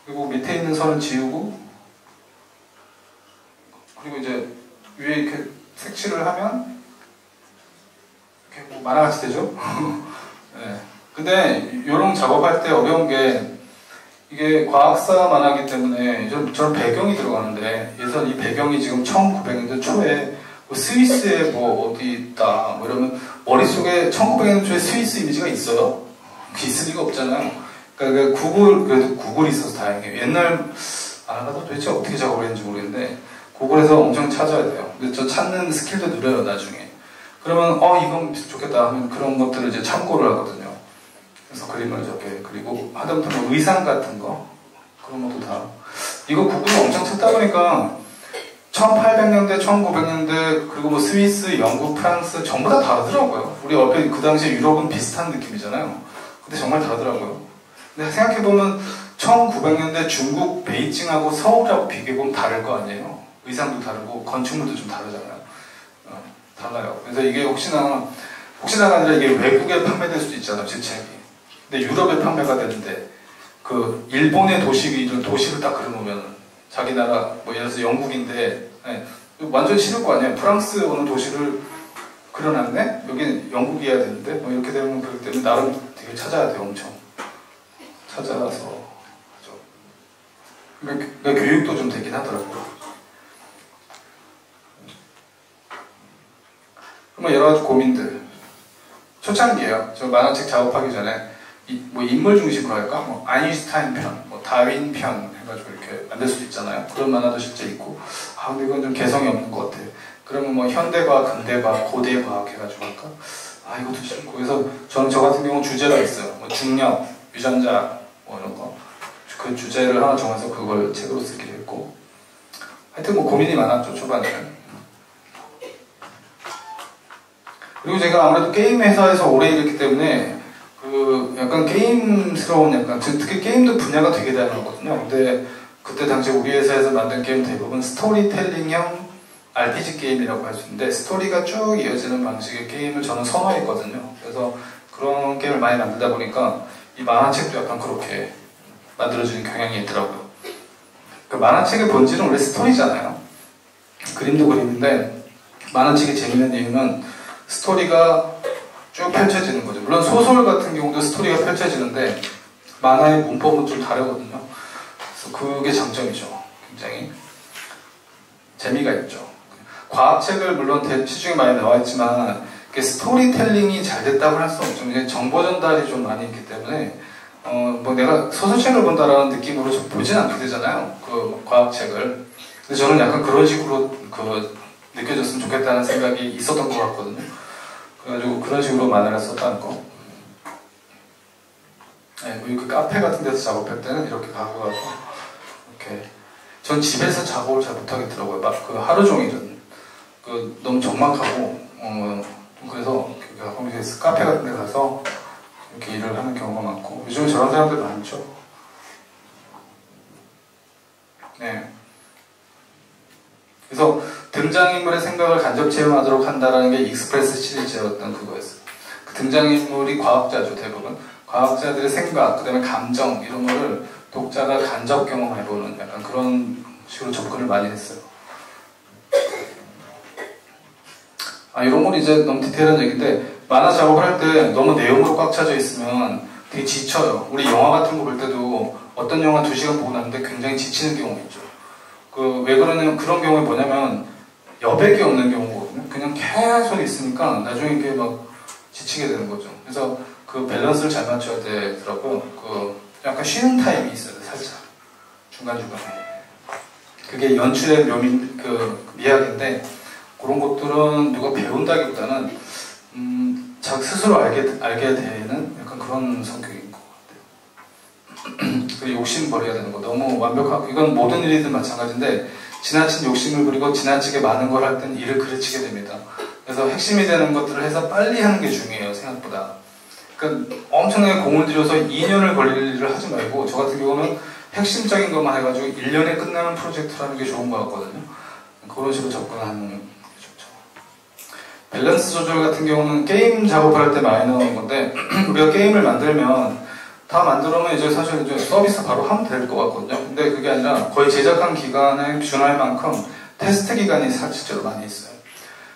그리고 밑에 있는 선을 지우고 그리고 이제 위에 이렇게 색칠을 하면 이렇게 뭐 만화같이 되죠? 네. 근데 이런 작업할 때 어려운 게 이게 과학사 만화기 때문에 저는 배경이 들어가는데 예전 이 배경이 지금 1900년대 초에 뭐 스위스에 뭐 어디 있다 뭐 이러면 머릿속에 1900년대 초에 스위스 이미지가 있어요? 있을 리가 없잖아요. 그러니까 그래도 구글이 있어서 다행이에요. 옛날 만화가도 도대체 어떻게 작업을 했는지 모르겠는데 구글에서 엄청 찾아야 돼요. 근데 저 찾는 스킬도 느려요 나중에. 그러면 이건 좋겠다 하면 그런 것들을 이제 참고를 하거든요. 그래서 그림을 저렇게 그리고 하다못해 뭐 의상 같은 거 그런 것도 다 이거 구글을 엄청 찾다 보니까 1800년대, 1900년대, 그리고 뭐 스위스, 영국, 프랑스 전부 다 다르더라고요. 우리 옆에 그 당시에 유럽은 비슷한 느낌이잖아요. 근데 정말 다르더라고요. 근데 생각해보면 1900년대 중국 베이징하고 서울하고 비교해보면 다를 거 아니에요. 의상도 다르고 건축물도 좀 다르잖아요. 달라요. 그래서 이게 혹시나가 아니라 이게 외국에 판매될 수도 있잖아요, 제 책이. 근데 유럽에 판매가 되는데 그 일본의 도시를 딱 그려놓으면 자기 나라 뭐 예를 들어서 영국인데 완전 싫을 거 아니에요. 프랑스 어느 도시를 그려놨네? 여기 영국이어야 되는데 뭐 이렇게 되면 그렇기 때문에 나름 되게 찾아야 돼요. 엄청 찾아서 그러니까 교육도 좀 되긴 하더라고요. 뭐 여러 가지 고민들 초창기에요. 저 만화책 작업하기 전에 뭐 인물 중심으로 할까? 뭐 아인슈타인 편, 뭐 다윈 편 해가지고 이렇게 만들 수도 있잖아요. 그런 만화도 실제 있고. 근데 이건 좀 개성이 없는 것 같아. 그러면 뭐 현대과학, 근대과학, 고대과학 해가지고 할까? 이것도 싫고. 그래서 저는 저 같은 경우는 주제가 있어요. 뭐 중력, 유전자, 뭐 이런 거. 그 주제를 하나 정해서 그걸 책으로 쓰기로 했고. 하여튼 뭐 고민이 많았죠, 초반에는. 그리고 제가 아무래도 게임 회사에서 오래 일했기 때문에 그 약간 게임스러운 특히 게임도 분야가 되게 다양하거든요. 근데 그때 당시 우리 회사에서 만든 게임 대부분 스토리텔링형 RPG 게임이라고 할 수 있는데 스토리가 쭉 이어지는 방식의 게임을 저는 선호했거든요. 그래서 그런 게임을 많이 만들다 보니까 이 만화책도 약간 그렇게 만들어지는 경향이 있더라고요. 그 만화책의 본질은 원래 스토리잖아요. 그림도 그림인데 만화책이 재밌는 이유는 스토리가 쭉 펼쳐지는 거죠. 물론 소설 같은 경우도 스토리가 펼쳐지는데 만화의 문법은 좀 다르거든요. 그래서 그게 장점이죠. 굉장히 재미가 있죠. 과학책을 물론 시중에 많이 나와 있지만 스토리텔링이 잘 됐다고 할 수 없죠. 정보 전달이 좀 많이 있기 때문에 뭐 내가 소설책을 본다라는 느낌으로 좀 보진 않게 되잖아요. 그 과학책을. 근데 저는 약간 그런 식으로 느껴졌으면 좋겠다는 생각이 있었던 것 같거든요. 그래가지고 그런 식으로 만화를 썼다는 거. 네, 그 카페 같은 데서 작업할 때는 이렇게 가져가서 이렇게. 전 집에서 작업을 잘 못하겠더라고요. 막 그 하루 종일은 너무 적막하고 그래서 카페 같은 데 가서 이렇게 일을 하는 경우가 많고 요즘에 저런 사람들 많죠. 네. 그래서 등장인물의 생각을 간접 체험하도록 한다는 게 익스프레스 시리즈였던 그거였어요. 그 등장인물이 과학자죠, 대부분. 과학자들의 생각, 그 다음에 감정 이런 거를 독자가 간접 경험해보는 약간 그런 식으로 접근을 많이 했어요. 이런 건 이제 너무 디테일한 얘기인데 만화 작업을 할 때 너무 내용으로 꽉 차져 있으면 되게 지쳐요. 우리 영화 같은 거 볼 때도 어떤 영화 2시간 보고 나는데 굉장히 지치는 경우가 있죠. 왜 그러냐면 그런 경우에 뭐냐면 여백이 없는 경우거든요. 그냥 계속 있으니까 나중에 이게 막 지치게 되는 거죠. 그래서 그 밸런스를 잘 맞춰야 되더라고요. 약간 쉬는 타임이 있어요, 살짝. 중간중간에. 그게 연출의 미학인데, 그런 것들은 누가 배운다기보다는, 스스로 알게 되는 약간 그런 성격인 것 같아요. 그 욕심 버려야 되는 거. 너무 완벽하고, 이건 모든 일이든 마찬가지인데, 지나친 욕심을 부리고 지나치게 많은 걸 할 때는 일을 그르치게 됩니다. 그래서 핵심이 되는 것들을 해서 빨리 하는 게 중요해요, 생각보다. 그러니까 엄청나게 공을 들여서 2년을 걸릴 일을 하지 말고 저 같은 경우는 핵심적인 것만 해가지고 1년에 끝나는 프로젝트를 하는 게 좋은 것 같거든요. 그런 식으로 접근하는 게 좋죠. 밸런스 조절 같은 경우는 게임 작업을 할 때 많이 나오는 건데 우리가 게임을 만들면 다 만들어면 이제 사실 이제 서비스 바로 하면 될 것 같거든요. 근데 그게 아니라 거의 제작한 기간에 준할 만큼 테스트 기간이 실제로 많이 있어요.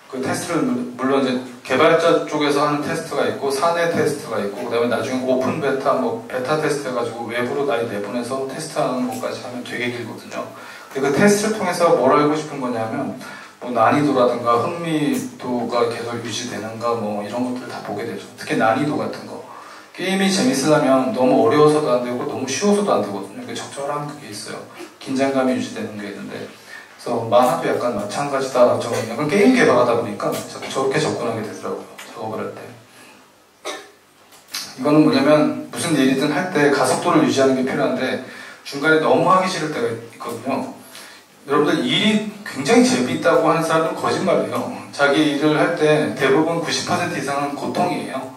그 테스트를 물론 이제 개발자 쪽에서 하는 테스트가 있고 사내 테스트가 있고 그다음에 나중에 오픈 베타 베타 테스트 해가지고 외부로 내보내서 테스트하는 것까지 하면 되게 길거든요. 근데 그 테스트를 통해서 뭘 알고 싶은 거냐면 뭐 난이도라든가 흥미도가 계속 유지되는가 뭐 이런 것들을 다 보게 되죠. 특히 난이도 같은 거. 게임이 재밌으려면 너무 어려워서도 안 되고 너무 쉬워서도 안 되거든요. 그 적절한 그게 있어요. 긴장감이 유지되는 게 있는데. 그래서 만화도 약간 마찬가지다. 약간 게임 개발하다 보니까 저렇게 접근하게 되더라고요. 작업을 할 때. 이거는 뭐냐면 무슨 일이든 할 때 가속도를 유지하는 게 필요한데 중간에 너무 하기 싫을 때가 있거든요. 여러분들 일이 굉장히 재미있다고 하는 사람은 거짓말이에요. 자기 일을 할 때 대부분 90% 이상은 고통이에요.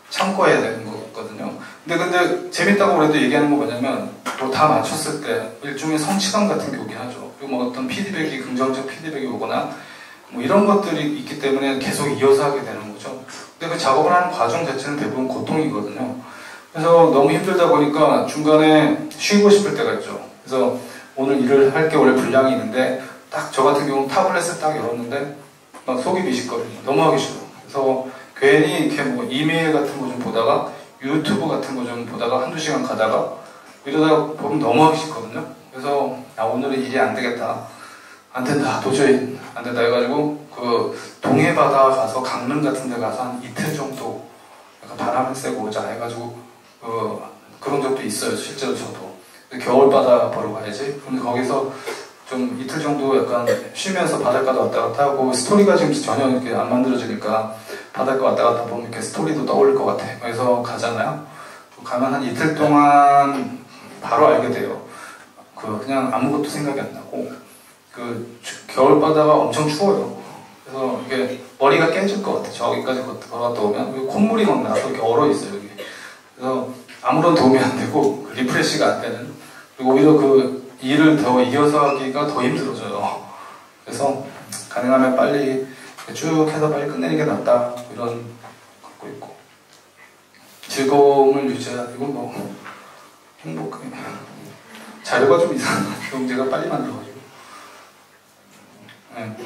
참고해야 되는 거거든요. 근데 재밌다고 그래도 얘기하는 거 뭐냐면 뭐 다 맞췄을 때 일종의 성취감 같은 게 오긴 하죠. 그리고 뭐 어떤 피드백이 긍정적 피드백이 오거나 뭐 이런 것들이 있기 때문에 계속 이어서 하게 되는 거죠. 근데 그 작업을 하는 과정 자체는 대부분 고통이거든요. 그래서 너무 힘들다 보니까 중간에 쉬고 싶을 때가 있죠. 그래서 오늘 일을 할 게 원래 분량이 있는데 딱 저 같은 경우는 타블렛을 딱 열었는데 막 속이 미식거리고 너무 하기 싫어. 그래서 괜히 이렇게 뭐 이메일 같은 거 좀 보다가 유튜브 같은 거 좀 보다가 한두 시간 가다가 이러다가 보면 너무 하기 싫거든요. 그래서 오늘은 일이 안 되겠다. 안 된다. 도저히 안 된다 해가지고 그 동해바다 가서 강릉 같은 데 가서 한 이틀 정도 약간 바람을 쐬고 오자 해가지고 그런 적도 있어요. 실제로 저도. 겨울바다 보러 가야지. 근데 거기서 좀 이틀 정도 약간 쉬면서 바닷가도 왔다 갔다 하고 스토리가 지금 전혀 이렇게 안 만들어지니까 바닷가 왔다 갔다 보면 이렇게 스토리도 떠올릴 것 같아. 그래서 가잖아요. 가면 한 이틀 동안 바로 알게 돼요. 그냥 아무것도 생각이 안 나고 겨울바다가 엄청 추워요. 그래서 이게 머리가 깨질 것 같아. 저기까지 걸어갔다 오면 콧물이 막 나서 이렇게 얼어 있어요. 여기. 그래서 아무런 도움이 안 되고 리프레시가 안 되는. 그리고 오히려 그 일을 더 이어서 하기가 더 힘들어져요. 그래서 가능하면 빨리 쭉 해서 빨리 끝내는 게 낫다. 이런 갖고 있고 즐거움을 유지하고 뭐 행복해. 자료가 좀 이상한 것 같아요. 제가 빨리 만들어가지고. 네.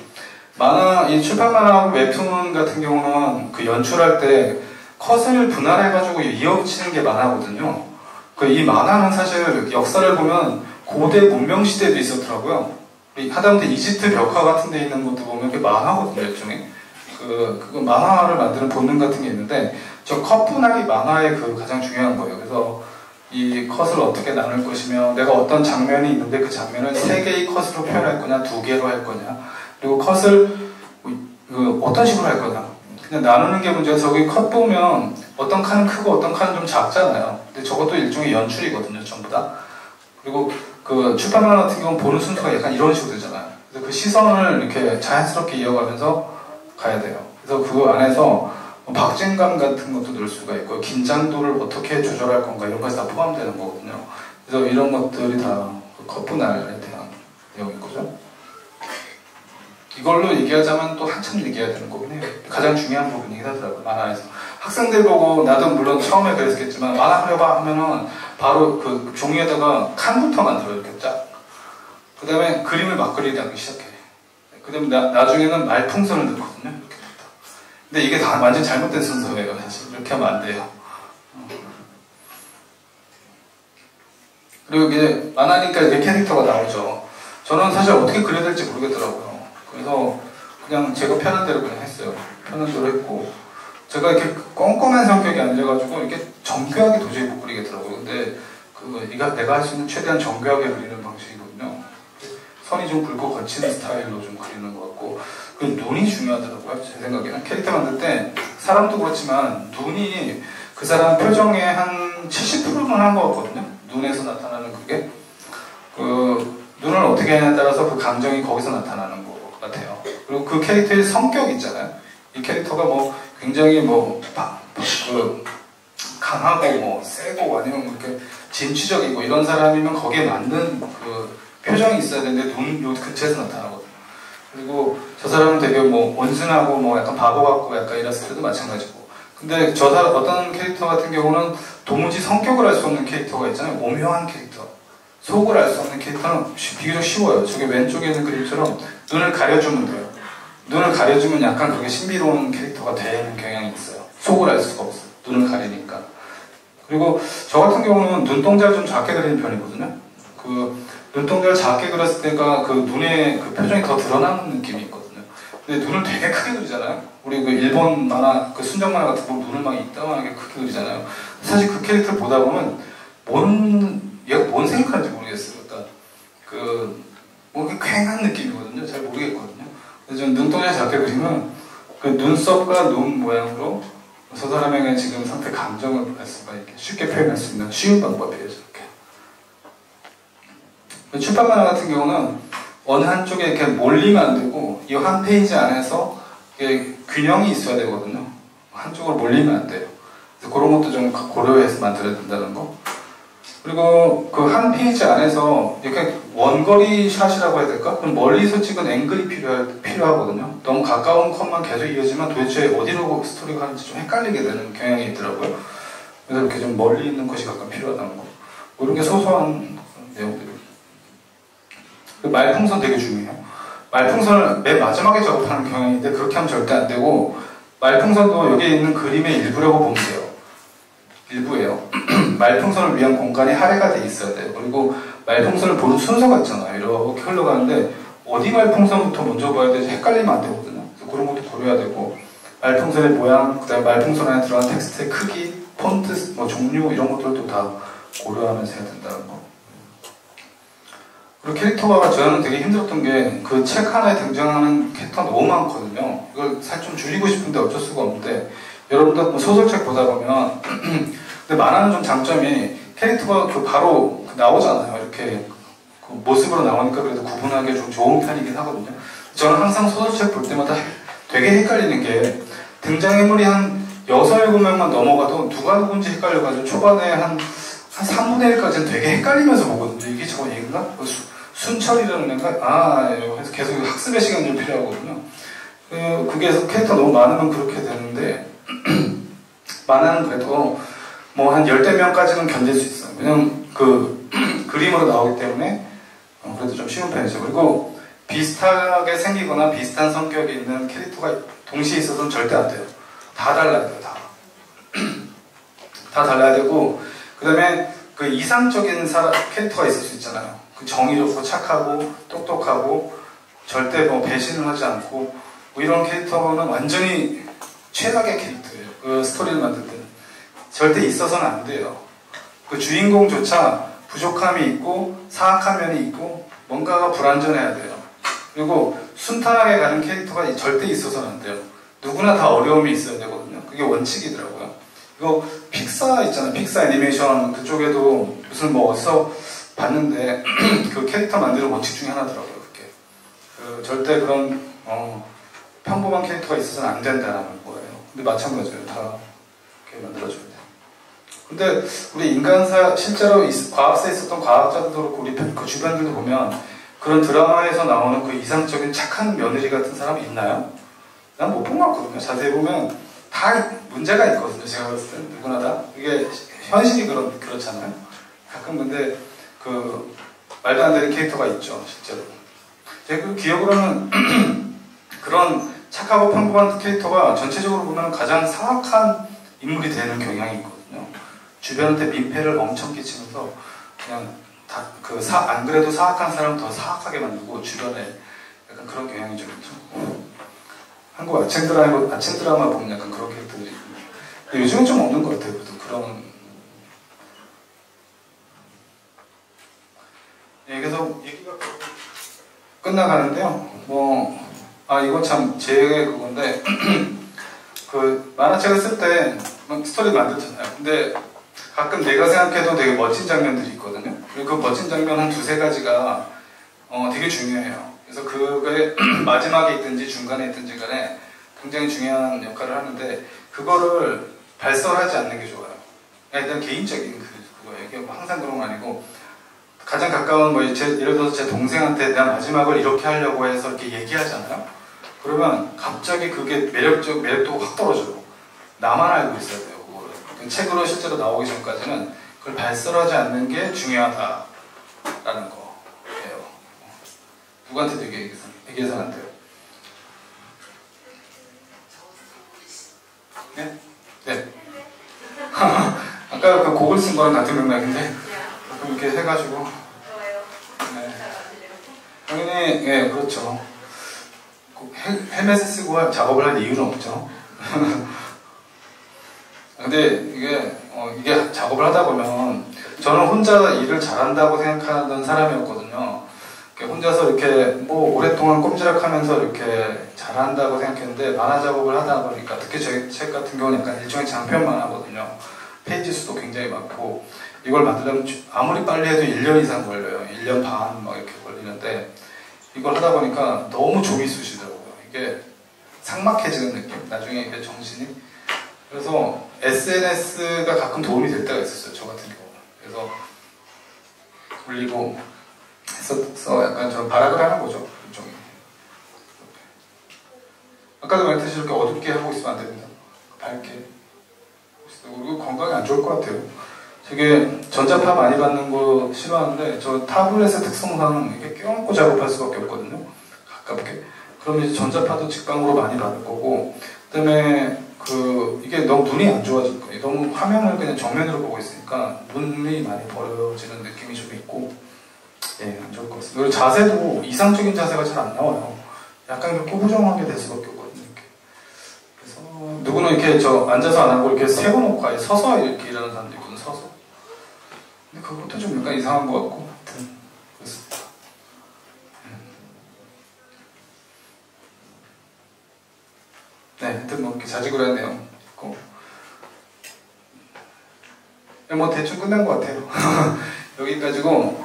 만화, 이 출판 만화하고 웹툰 같은 경우는 그 연출할 때 컷을 분할해가지고 이어붙이는 게 만화거든요. 이 만화는 사실 역사를 보면 고대 문명 시대도 있었더라고요. 하다못해 이집트 벽화 같은 데 있는 것도 보면 그게 만화거든요, 일종의. 그 만화를 만드는 본능 같은 게 있는데, 저 컷 분할이 만화의 가장 중요한 거예요. 그래서 이 컷을 어떻게 나눌 것이며, 내가 어떤 장면이 있는데 그 장면을 3개의 컷으로 표현할 거냐, 2개로 할 거냐, 그리고 컷을 어떤 식으로 할 거냐. 그냥 나누는 게 문제가 저기 컷 보면 어떤 칸은 크고 어떤 칸은 좀 작잖아요. 근데 저것도 일종의 연출이거든요, 전부 다. 그리고 그 출판 만화 같은 경우는 보는 순서가 약간 이런 식으로 되잖아요. 그래서 그 시선을 이렇게 자연스럽게 이어가면서 가야 돼요. 그래서 그 안에서 박진감 같은 것도 넣을 수가 있고, 긴장도를 어떻게 조절할 건가 이런 것이 다 포함되는 거거든요. 그래서 이런 것들이 다 컷 분할에 대한 내용인 거죠. 이걸로 얘기하자면 또 한참 얘기해야 되는 거긴 해요. 가장 중요한 부분이긴 하더라고요, 만화에서. 학생들 보고, 나도 물론 처음에 그랬겠지만, 만화 그려봐 하면은, 바로 그 종이에다가 칸부터 만들어요, 이렇게 쫙. 그 다음에 그림을 막 그리기 시작해. 그 다음에 나중에는 말풍선을 넣거든요, 이렇게. 근데 이게 다 완전 잘못된 순서예요, 사실. 이렇게 하면 안 돼요. 그리고 이게 만화니까 이렇게 캐릭터가 나오죠. 저는 사실 어떻게 그려야 될지 모르겠더라고요. 그래서 그냥 제가 편한 대로 그냥 했어요. 편한 대로 했고, 제가 이렇게 꼼꼼한 성격이 아니라가지고 이렇게 정교하게 도저히 못 그리겠더라고요. 근데 내가 할 수 있는 최대한 정교하게 그리는 방식이거든요. 선이 좀 굵고 거친 스타일로 좀 그리는 것 같고, 그 눈이 중요하더라고요. 제 생각에는 캐릭터 만들 때 사람도 그렇지만 눈이 그 사람 표정의 한 70%는 한 것 같거든요. 눈에서 나타나는 그게 눈을 어떻게 하냐에 따라서 그 감정이 거기서 나타나는 것 같아요. 그리고 그 캐릭터의 성격 있잖아요. 이 캐릭터가 뭐 굉장히 강하고 세고 아니면 이렇게 진취적이고 이런 사람이면 거기에 맞는 그 표정이 있어야 되는데 눈 요 근처에서 나타나거든요. 그리고 저 사람은 되게 온순하고 약간 바보 같고 약간 이랬을 때도 마찬가지고. 근데 어떤 캐릭터 같은 경우는 도무지 성격을 알 수 없는 캐릭터가 있잖아요. 오묘한 캐릭터. 속을 알 수 없는 캐릭터는 비교적 쉬워요. 저기 왼쪽에 있는 그림처럼 눈을 가려주면 돼요. 눈을 가려주면 약간 그게 신비로운 캐릭터가 되는 경향이 있어요. 속을 알 수가 없어요. 눈을 가리니까. 그리고 저 같은 경우는 눈동자를 좀 작게 그리는 편이거든요. 눈동자를 작게 그렸을 때가 눈의 표정이 더 드러나는 느낌이 있거든요. 근데 눈을 되게 크게 그리잖아요. 우리 일본 만화, 순정 만화 같은 거 눈을 막 이따만하게 크게 그리잖아요. 사실 그 캐릭터를 보다 보면 얘가 뭔 생각하는지 모르겠어요. 그러니까 쾌한 느낌이거든요. 잘 모르겠거든요. 그래서 저는 눈동자 작게 그리면 그 눈썹과 눈 모양으로 저 사람에게 지금 상태 감정을 쉽게 표현할 수 있는 쉬운 방법이에요. 이렇게. 출판 만화 같은 경우는 어느 한쪽에 이렇게 몰리면 안 되고 이 한 페이지 안에서 이게 균형이 있어야 되거든요. 한쪽으로 몰리면 안 돼요. 그래서 그런 것도 좀 고려해서 만들어야 된다는 거. 그리고 그 한 페이지 안에서 이렇게 원거리 샷이라고 해야 될까? 그럼 멀리서 찍은 앵글이 필요하거든요. 너무 가까운 컷만 계속 이어지면 도대체 어디로 스토리가 가는지 좀 헷갈리게 되는 경향이 있더라고요. 그래서 이렇게 좀 멀리 있는 것이 가끔 필요하다는 거. 뭐 이런 게 소소한 내용들이. 말풍선 되게 중요해요. 말풍선을 맨 마지막에 작업하는 경향인데 그렇게 하면 절대 안 되고, 말풍선도 여기 있는 그림의 일부라고 보면 돼요. 일부예요. 말풍선을 위한 공간이 할애가 돼 있어야 돼요. 그리고 말풍선을 보는 순서가 있잖아요. 이렇게 흘러가는데 어디 말풍선부터 먼저 봐야 되지 헷갈리면 안 되거든요. 그래서 그런 것도 고려해야 되고, 말풍선의 모양, 그 다음에 말풍선 안에 들어간 텍스트의 크기, 폰트, 뭐 종류 이런 것들도 다 고려하면서 해야 된다는 거. 그리고 캐릭터가 저는 되게 힘들었던 게 그 책 하나에 등장하는 캐릭터가 너무 많거든요. 이걸 사실 좀 줄이고 싶은데 어쩔 수가 없는데, 여러분들 뭐 소설책 보다 보면 근데 만화는 좀 장점이 캐릭터가 바로 나오잖아요. 이렇게 그 모습으로 나오니까 그래도 구분하기 좀 좋은 편이긴 하거든요. 저는 항상 소설책 볼 때마다 되게 헷갈리는 게, 등장인물이 한 6, 7명만 넘어가도 누가 누군지 헷갈려가지고 초반에 한 3분의 1까지는 되게 헷갈리면서 보거든요. 이게 저거 얘인가? 순철이라는 애가? 그래서 계속 학습의 시간이 좀 필요하거든요. 그게 캐릭터 너무 많으면 그렇게 되는데, 만화는 그래도 뭐 한 10대 명까지는 견딜 수 있어요. 왜냐면 그 그림으로 나오기 때문에 그래도 좀 쉬운 편이죠. 그리고 비슷하게 생기거나 비슷한 성격이 있는 캐릭터가 동시에 있어서는 절대 안 돼요. 다 달라야 돼요. 다 달라야 되고, 그 다음에 그 이상적인 캐릭터가 있을 수 있잖아요. 그 정의롭고 착하고 똑똑하고 절대 뭐 배신을 하지 않고 뭐 이런 캐릭터는 완전히 최악의 캐릭터예요. 그 스토리를 만들 때는 절대 있어서는 안 돼요. 그 주인공조차 부족함이 있고 사악한 면이 있고 뭔가가 불완전해야 돼요. 그리고 순탄하게 가는 캐릭터가 절대 있어서는 안 돼요. 누구나 다 어려움이 있어야 되거든요. 그게 원칙이더라고요. 이거 픽사 있잖아요. 픽사 애니메이션 그쪽에도 무슨 뭐 어디서 봤는데 그 캐릭터 만드는 원칙 중에 하나더라고요. 그게 절대 그런 평범한 캐릭터가 있어서는 안 된다는 거예요. 근데 마찬가지예요. 다 이렇게 만들어줘야 돼요. 근데 우리 인간사 실제로 과학사에 있었던 과학자들도 그렇고 우리 그 주변들도 보면 그런 드라마에서 나오는 그 이상적인 착한 며느리 같은 사람이 있나요? 난 못 본 것 같거든요. 자세히 보면 다 문제가 있거든요. 제가 봤을 때 누구나 다. 이게 현실이 그렇잖아요. 가끔 근데 그 말도 안 되는 캐릭터가 있죠. 실제로. 제가 그 기억으로는 그런 착하고 평범한 캐릭터가 전체적으로 보면 가장 사악한 인물이 되는 경향이 있거든요. 주변한테 민폐를 엄청 끼치면서 그냥 안 그래도 사악한 사람을 더 사악하게 만들고 주변에 약간 그런 경향이 좀 있죠. 한국 아침 드라마 보면 약간 그런 캐릭터들이 있는데 요즘은 좀 없는 것 같아요. 그래도 그런. 예, 그래서 얘기가 끝나가는데요. 이건 참 제 그건데 그 만화책을 쓸 때 스토리 만들잖아요. 근데 가끔 내가 생각해도 되게 멋진 장면들이 있거든요. 그리고 그 멋진 장면 한 2-3가지가 되게 중요해요. 그래서 그거에 마지막에 있든지 중간에 있든지 간에 굉장히 중요한 역할을 하는데 그거를 발설하지 않는 게 좋아요. 일단 개인적인 그거예요. 이게 항상 그런 건 아니고 가장 가까운 예를 들어서 제 동생한테 내가 마지막을 이렇게 하려고 해서 이렇게 얘기하잖아요. 그러면 갑자기 그게 매력도가 확 떨어져요. 나만 알고 있어야 돼요. 그거를. 책으로 실제로 나오기 전까지는 그걸 발설하지 않는 게 중요하다라는 거예요. 누구한테도 얘기해서는 안 돼요. 네? 네. 아까 그 곡을 쓴 거랑 같은 맥락인데 가끔 이렇게 해가지고 네. 당연히 예 그렇죠. 헬멧을 쓰고 작업을 할 이유는 없죠. 근데 이게 작업을 하다 보면 저는 혼자 일을 잘한다고 생각하던 사람이었거든요. 혼자서 이렇게 뭐 오랫동안 꼼지락하면서 이렇게 잘한다고 생각했는데 만화 작업을 하다 보니까 특히 저희 책 같은 경우는 약간 일종의 장편 만화거든요. 페이지 수도 굉장히 많고 이걸 만들려면 아무리 빨리 해도 1년 이상 걸려요. 1년 반 막 이렇게 걸리는데 이걸 하다 보니까 너무 좀이 쑤시더라고요. 이게 삭막해지는 느낌? 나중에 이게 정신이. 그래서 SNS가 가끔 도움이 될 때가 있었어요. 저 같은 경우는. 그래서 올리고 해서 약간 좀 발악을 하는 거죠. 일종의. 아까도 말했듯이 이렇게 어둡게 하고 있으면 안 됩니다. 밝게. 그리고 건강에 안 좋을 것 같아요. 되게 전자파 많이 받는 거 싫어하는데 저 타블렛의 특성상 이게 껴안고 작업할 수밖에 없거든요. 가깝게. 그러면 이제 전자파도 직방으로 많이 받을 거고, 그다음에 이게 너무 눈이 안 좋아질 거예요. 너무 화면을 그냥 정면으로 보고 있으니까 눈이 많이 버려지는 느낌이 좀 있고, 예, 안 좋을 것 같습니다. 그리고 자세도 이상적인 자세가 잘 안 나와요. 약간 이렇게 꾸부정하게 될 수밖에 없거든요. 이렇게. 그래서 누구는 이렇게 앉아서 안 하고 이렇게 세워놓고 아예 서서 이렇게 일하는 사람도 있거든요. 서서. 근데 그것도 좀 약간 이상한 것 같고, 하여튼 그렇습니다. 네, 하여튼 뭐 이렇게 자지구레한 내용 있고, 뭐 대충 끝난 것 같아요. 여기까지고.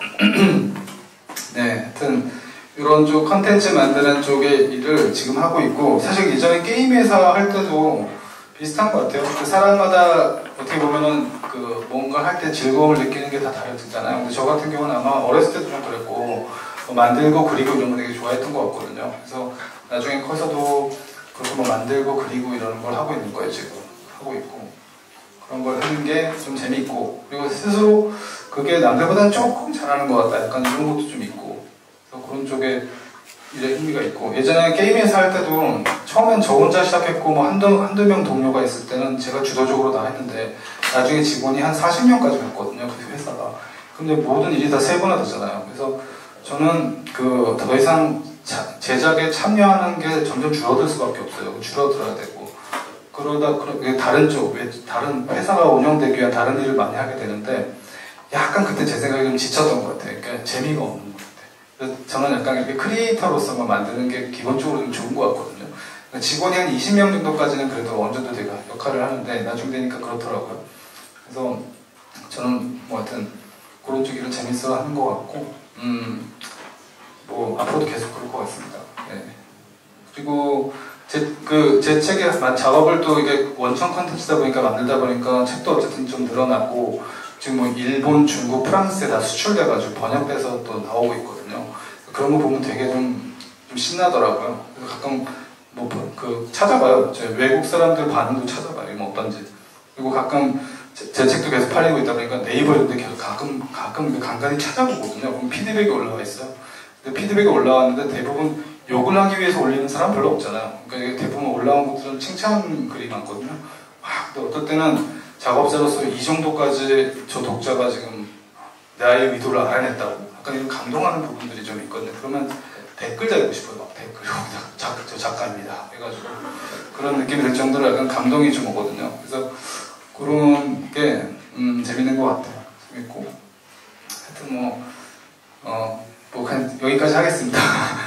네, 하여튼 이런 쪽 컨텐츠 만드는 쪽의 일을 지금 하고 있고, 사실 이전에 게임 회사 할 때도 비슷한 것 같아요. 사람마다 어떻게 보면은 뭔가 할 때 즐거움을 느끼는 게 다 다르잖아요. 근데 저 같은 경우는 아마 어렸을 때도 좀 그랬고, 만들고 그리고 이런 거 되게 좋아했던 것 같거든요. 그래서 나중에 커서도 그렇게 뭐 만들고 그리고 이런 걸 하고 있는 거예요. 지금 하고 있고, 그런 걸 하는 게 좀 재미있고, 그리고 스스로 그게 남들보다는 조금 잘하는 것 같다, 약간 이런 것도 좀 있고, 그래서 그런 쪽에 일에 흥미가 있고, 예전에 게임에서 할 때도 처음엔 저 혼자 시작했고, 뭐 한두 명 동료가 있을 때는 제가 주도적으로 다 했는데, 나중에 직원이 한 40명까지 갔거든요, 그 회사가. 근데 모든 일이 다 세분화되잖아요. 그래서 저는 더 이상 제작에 참여하는 게 점점 줄어들 수밖에 없어요. 줄어들어야 되고. 그러다 다른 회사가 운영되기 위한 다른 일을 많이 하게 되는데, 약간 그때 제 생각이 좀 지쳤던 것 같아요. 그러니까 재미가 없는 것 같아요. 그래서 저는 약간 이렇게 크리에이터로서만 만드는 게 기본적으로 좀 좋은 것 같거든요. 그러니까 직원이 한 20명 정도까지는 그래도 어느 정도 제가 역할을 하는데, 나중 되니까 그렇더라고요. 그래서 저는 뭐 하여튼 그런 쪽 일은 재밌어 하는 것 같고, 뭐 앞으로도 계속 그럴 것 같습니다. 네. 그리고 제 책의 작업을 또 이게 원천 컨텐츠다 보니까 만들다 보니까 책도 어쨌든 좀 늘어나고, 지금 뭐 일본, 중국, 프랑스에 다 수출돼가지고 번역돼서 또 나오고 있거든요. 그런 거 보면 되게 좀 신나더라고요. 그래서 가끔 찾아봐요. 제 외국 사람들 반응도 찾아봐요. 뭐 어떤지. 그리고 가끔 제 책도 계속 팔리고 있다 보니까 네이버 이런 데 계속 가끔 간간히 찾아보거든요. 그럼 피드백이 올라와 있어요. 근데 피드백이 올라왔는데 대부분 욕을 하기 위해서 올리는 사람 별로 없잖아요. 그러니까 대부분 올라온 것들은 칭찬 글이 많거든요. 근데 어떨 때는 작업자로서 이 정도까지 저 독자가 지금 나의 의도를 알아냈다고 약간 이런 감동하는 부분들이 좀 있거든요. 그러면 댓글 달고 싶어요. 막 댓글 저 작가입니다 해가지고 그런 느낌이 들 정도로 약간 감동이 좀 오거든요. 그래서 그런 게 재밌는 것 같아요. 재밌고, 하여튼 뭐 그냥 여기까지 하겠습니다.